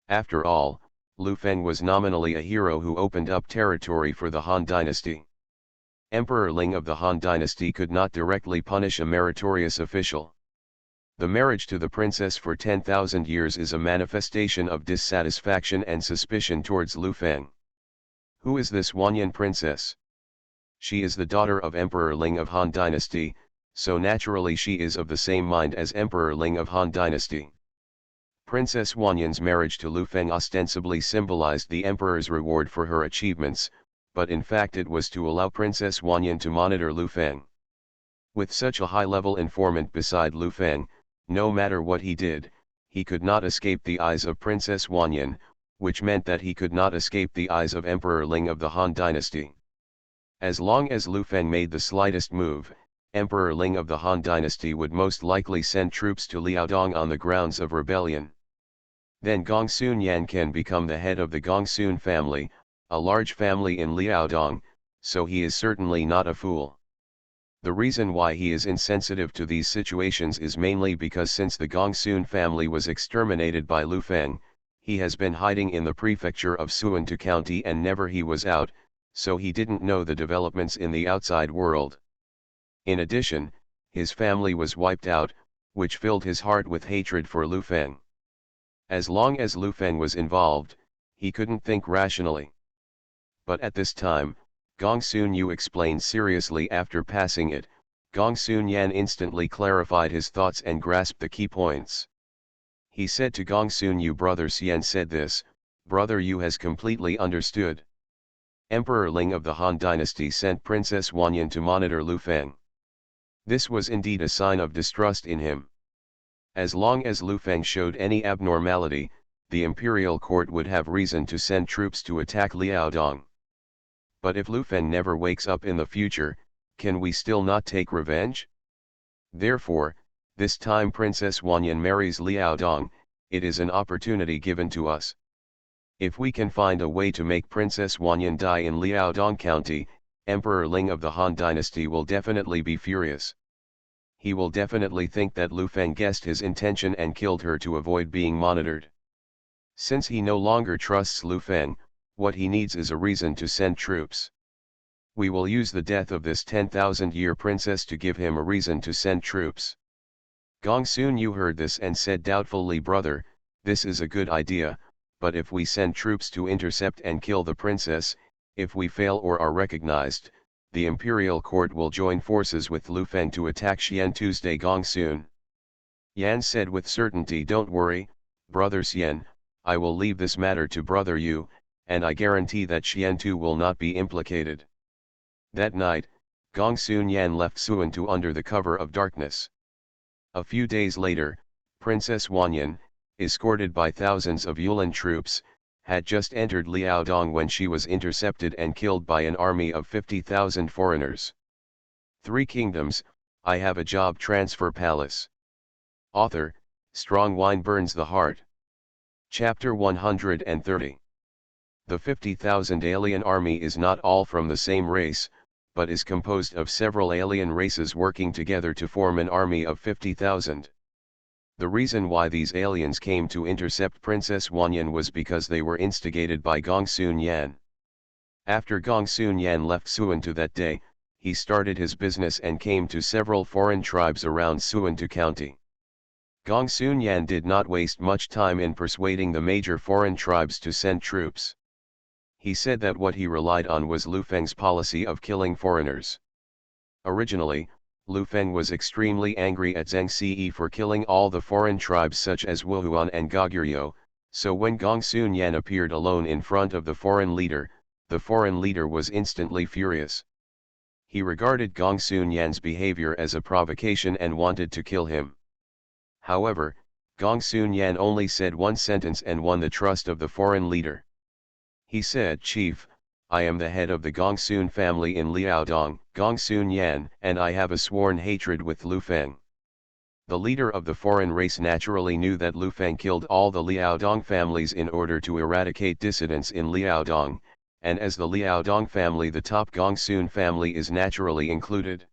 After all, Lu Feng was nominally a hero who opened up territory for the Han dynasty. Emperor Ling of the Han dynasty could not directly punish a meritorious official. The marriage to the princess for 10,000 years is a manifestation of dissatisfaction and suspicion towards Lu Feng. Who is this Wanyan princess? She is the daughter of Emperor Ling of Han dynasty, so naturally she is of the same mind as Emperor Ling of Han dynasty. Princess Wanyan's marriage to Lu Feng ostensibly symbolized the emperor's reward for her achievements, but in fact it was to allow Princess Wanyan to monitor Lu Feng. With such a high-level informant beside Lu Feng, no matter what he did, he could not escape the eyes of Princess Wanyan, which meant that he could not escape the eyes of Emperor Ling of the Han dynasty. As long as Lu Feng made the slightest move, Emperor Ling of the Han dynasty would most likely send troops to Liaodong on the grounds of rebellion. Then Gong Sun Yan can become the head of the Gong Sun family, a large family in Liaodong, so he is certainly not a fool. The reason why he is insensitive to these situations is mainly because since the Gong Sun family was exterminated by Lu Feng, he has been hiding in the prefecture of Suantu County and never he was out, so he didn't know the developments in the outside world. In addition, his family was wiped out, which filled his heart with hatred for Lu Feng. As long as Lu Feng was involved, he couldn't think rationally. But at this time, Gong Sun Yu explained seriously. After passing it, Gong Sun Yan instantly clarified his thoughts and grasped the key points. He said to Gong Sun Yu, Brother Xian said this, Brother Yu has completely understood. Emperor Ling of the Han dynasty sent Princess Wanyan to monitor Lu Feng. This was indeed a sign of distrust in him. As long as Lu Feng showed any abnormality, the imperial court would have reason to send troops to attack Liaodong. But if Lu Feng never wakes up in the future, can we still not take revenge? Therefore, this time Princess Wanyan marries Liaodong, it is an opportunity given to us. If we can find a way to make Princess Wanyan die in Liaodong County, Emperor Ling of the Han dynasty will definitely be furious. He will definitely think that Lu Feng guessed his intention and killed her to avoid being monitored. Since he no longer trusts Lu Feng, what he needs is a reason to send troops. We will use the death of this 10,000-year princess to give him a reason to send troops. Gong Sun Yu heard this and said doubtfully, Brother, this is a good idea, but if we send troops to intercept and kill the princess, if we fail or are recognized, the imperial court will join forces with Lu Feng to attack Xian Tuesday. Gong Sun Yan said with certainty, Don't worry, Brother Xian, I will leave this matter to Brother Yu, and I guarantee that Xian Tu will not be implicated. That night, Gong Sun Yan left Suantu under the cover of darkness. A few days later, Princess Wanyan, escorted by thousands of Yulan troops, had just entered Liaodong when she was intercepted and killed by an army of 50,000 foreigners. Three Kingdoms, I Have a Job Transfer Palace. Author, Strong Wine Burns the Heart. Chapter 130. The 50,000 alien army is not all from the same race, but is composed of several alien races working together to form an army of 50,000. The reason why these aliens came to intercept Princess Wanyan was because they were instigated by Gong Sun Yan. After Gong Sun Yan left Suantu that day, he started his business and came to several foreign tribes around Suantu County. Gong Sun Yan did not waste much time in persuading the major foreign tribes to send troops. He said that what he relied on was Lu Feng's policy of killing foreigners. Originally, Lu Feng was extremely angry at Zheng Ce for killing all the foreign tribes such as Wuhuan and Goguryeo, so when Gong Sun Yan appeared alone in front of the foreign leader was instantly furious. He regarded Gong Sun Yan's behavior as a provocation and wanted to kill him. However, Gong Sun Yan only said one sentence and won the trust of the foreign leader. He said, Chief, I am the head of the Gong Sun family in Liaodong, Gong Sun Yan, and I have a sworn hatred with Lu Feng. The leader of the foreign race naturally knew that Lu Feng killed all the Liaodong families in order to eradicate dissidents in Liaodong, and as the Liaodong family, the top Gong Sun family is naturally included.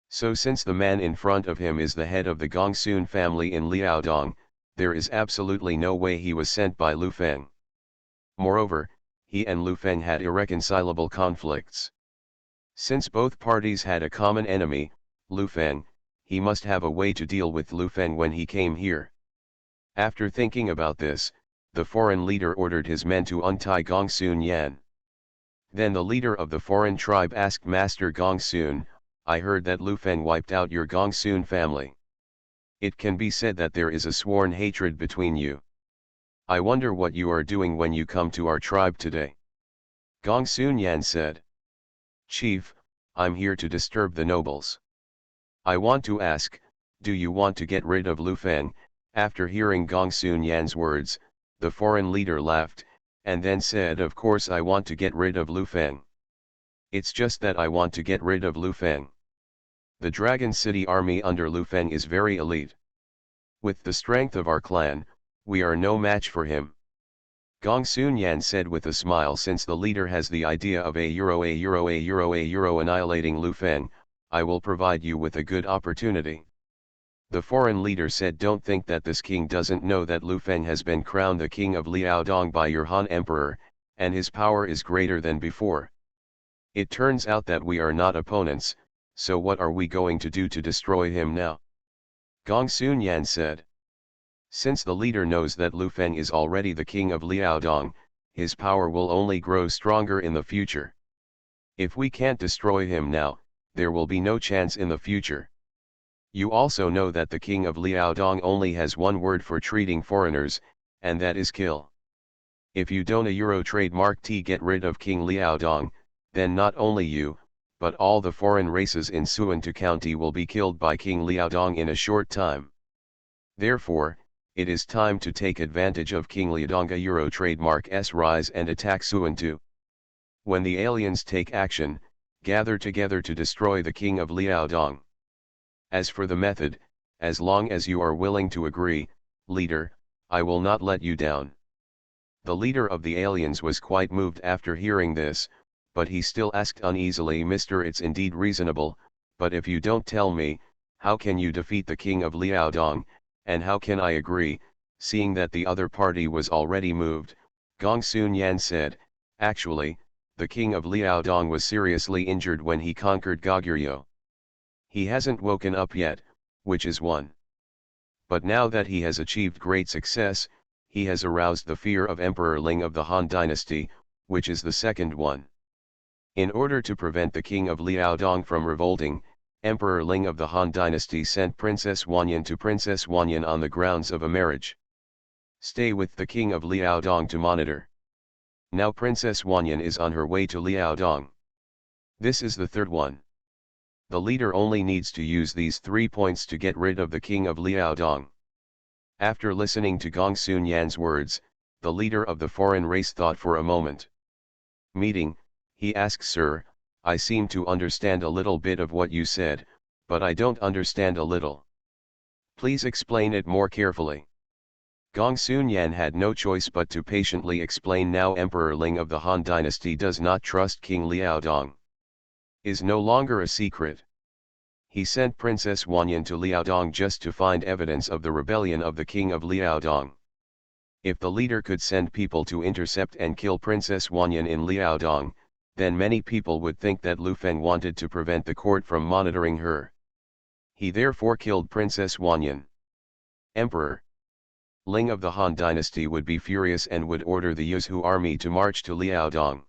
So since the man in front of him is the head of the Gongsun family in Liaodong, there is absolutely no way he was sent by Lu Feng. Moreover, he and Lu Feng had irreconcilable conflicts. Since both parties had a common enemy, Lu Feng, he must have a way to deal with Lu Feng when he came here. After thinking about this, the foreign leader ordered his men to untie Gongsun Yan. Then the leader of the foreign tribe asked Master Gongsun, I heard that Lu Feng wiped out your Gongsun family. It can be said that there is a sworn hatred between you. I wonder what you are doing when you come to our tribe today. Gongsun Yan said. Chief, I'm here to disturb the nobles. I want to ask, do you want to get rid of Lu Feng? After hearing Gongsun Yan's words, the foreign leader laughed, and then said, of course I want to get rid of Lu Feng. It's just that I want to get rid of Lu Feng. The Dragon City army under Lu Feng is very elite. With the strength of our clan, we are no match for him. Gongsun Yan said with a smile, since the leader has the idea of a euro annihilating Lu Feng, I will provide you with a good opportunity. The foreign leader said, don't think that this king doesn't know that Lu Feng has been crowned the king of Liaodong by your Han emperor, and his power is greater than before. It turns out that we are not opponents, so what are we going to do to destroy him now? Gongsun Yan said. Since the leader knows that Lu Feng is already the king of Liaodong, his power will only grow stronger in the future. If we can't destroy him now, there will be no chance in the future. You also know that the king of Liaodong only has one word for treating foreigners, and that is kill. If you don't a euro trademark T get rid of King Liaodong, then not only you, but all the foreign races in Suantu County will be killed by King Liaodong in a short time. Therefore, it is time to take advantage of King Liaodong Euro trademark's rise and attack Suantu. When the aliens take action, gather together to destroy the king of Liaodong. As for the method, as long as you are willing to agree, leader, I will not let you down. The leader of the aliens was quite moved after hearing this, but he still asked uneasily, Mister, it's indeed reasonable, but if you don't tell me, how can you defeat the king of Liaodong, and how can I agree? Seeing that the other party was already moved, Gongsun Yan said, actually, the king of Liaodong was seriously injured when he conquered Goguryeo. He hasn't woken up yet, which is one. But now that he has achieved great success, he has aroused the fear of Emperor Ling of the Han dynasty, which is the second one. In order to prevent the king of Liaodong from revolting, Emperor Ling of the Han dynasty sent Princess Wanyan to Princess Wanyan on the grounds of a marriage. Stay with the king of Liaodong to monitor. Now Princess Wanyan is on her way to Liaodong. This is the third one. The leader only needs to use these 3 points to get rid of the king of Liaodong. After listening to Gongsun Yan's words, the leader of the foreign race thought for a moment. Meeting, he asked, Sir, I seem to understand a little bit of what you said, but I don't understand a little. Please explain it more carefully. Gongsun Yan had no choice but to patiently explain. Now Emperor Ling of the Han dynasty does not trust King Liaodong. Is no longer a secret. He sent Princess Wanyan to Liaodong just to find evidence of the rebellion of the king of Liaodong. If the leader could send people to intercept and kill Princess Wanyan in Liaodong, then many people would think that Lu Feng wanted to prevent the court from monitoring her. He therefore killed Princess Wanyan. Emperor Ling of the Han dynasty would be furious and would order the Yuzhu army to march to Liaodong.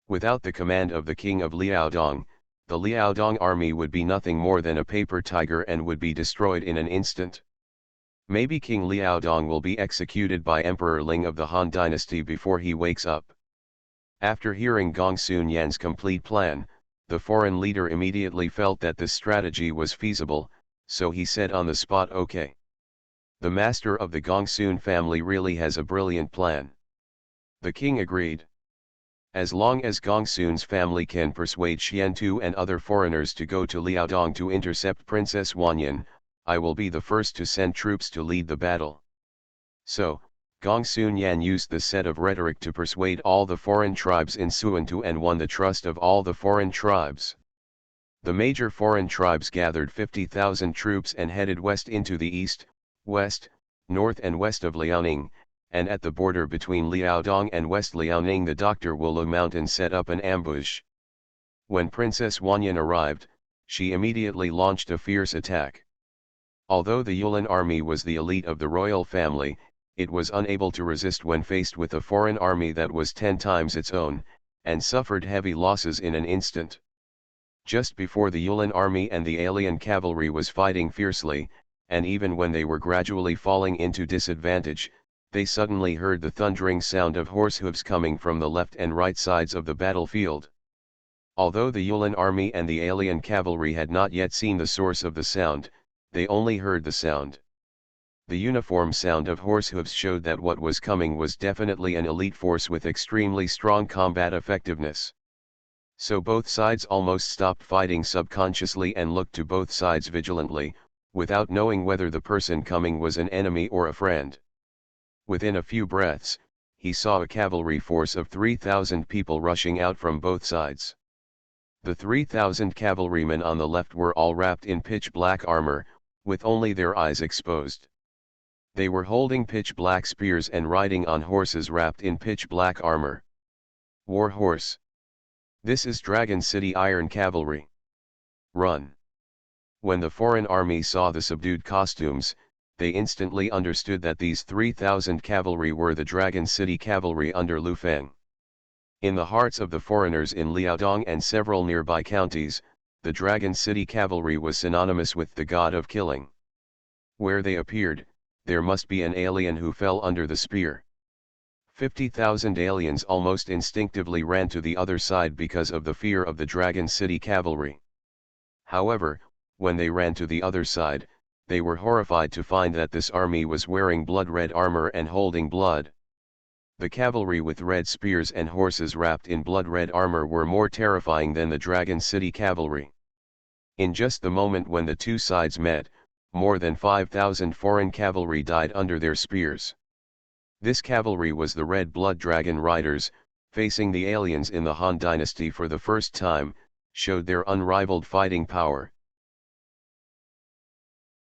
Without the command of the king of Liaodong, the Liaodong army would be nothing more than a paper tiger and would be destroyed in an instant. Maybe King Liaodong will be executed by Emperor Ling of the Han dynasty before he wakes up. After hearing Gongsun Yan's complete plan, the foreign leader immediately felt that this strategy was feasible, so he said on the spot, okay. The master of the Gongsun family really has a brilliant plan. The king agreed. As long as Gongsun's family can persuade Xiantu and other foreigners to go to Liaodong to intercept Princess Wanyan, I will be the first to send troops to lead the battle. So, Gongsun Yan used this set of rhetoric to persuade all the foreign tribes in Suantu and won the trust of all the foreign tribes. The major foreign tribes gathered 50,000 troops and headed west into the east, west, north and west of Liaoning, and at the border between Liaodong and West Liaoning the Dr. Wulu Mountain set up an ambush. When Princess Wanyan arrived, she immediately launched a fierce attack. Although the Yulin army was the elite of the royal family, it was unable to resist when faced with a foreign army that was 10 times its own, and suffered heavy losses in an instant. Just before the Yulin army and the alien cavalry was fighting fiercely, and even when they were gradually falling into disadvantage, they suddenly heard the thundering sound of horse hooves coming from the left and right sides of the battlefield. Although the Yulin army and the alien cavalry had not yet seen the source of the sound, they only heard the sound. The uniform sound of horse hooves showed that what was coming was definitely an elite force with extremely strong combat effectiveness. So both sides almost stopped fighting subconsciously and looked to both sides vigilantly, without knowing whether the person coming was an enemy or a friend. Within a few breaths, he saw a cavalry force of 3,000 people rushing out from both sides. The 3,000 cavalrymen on the left were all wrapped in pitch-black armor, with only their eyes exposed. They were holding pitch-black spears and riding on horses wrapped in pitch-black armor. War horse. This is Dragon City Iron Cavalry. Run. When the foreign army saw the subdued costumes, they instantly understood that these 3,000 cavalry were the Dragon City Cavalry under Lu Feng. In the hearts of the foreigners in Liaodong and several nearby counties, the Dragon City Cavalry was synonymous with the god of killing. Where they appeared, there must be an alien who fell under the spear. 50,000 aliens almost instinctively ran to the other side because of the fear of the Dragon City Cavalry. However, when they ran to the other side, they were horrified to find that this army was wearing blood-red armor and holding blood. The cavalry with red spears and horses wrapped in blood-red armor were more terrifying than the Dragon City Cavalry. In just the moment when the two sides met, more than 5,000 foreign cavalry died under their spears. This cavalry was the Red Blood Dragon Riders, facing the aliens in the Han Dynasty for the first time, showed their unrivaled fighting power.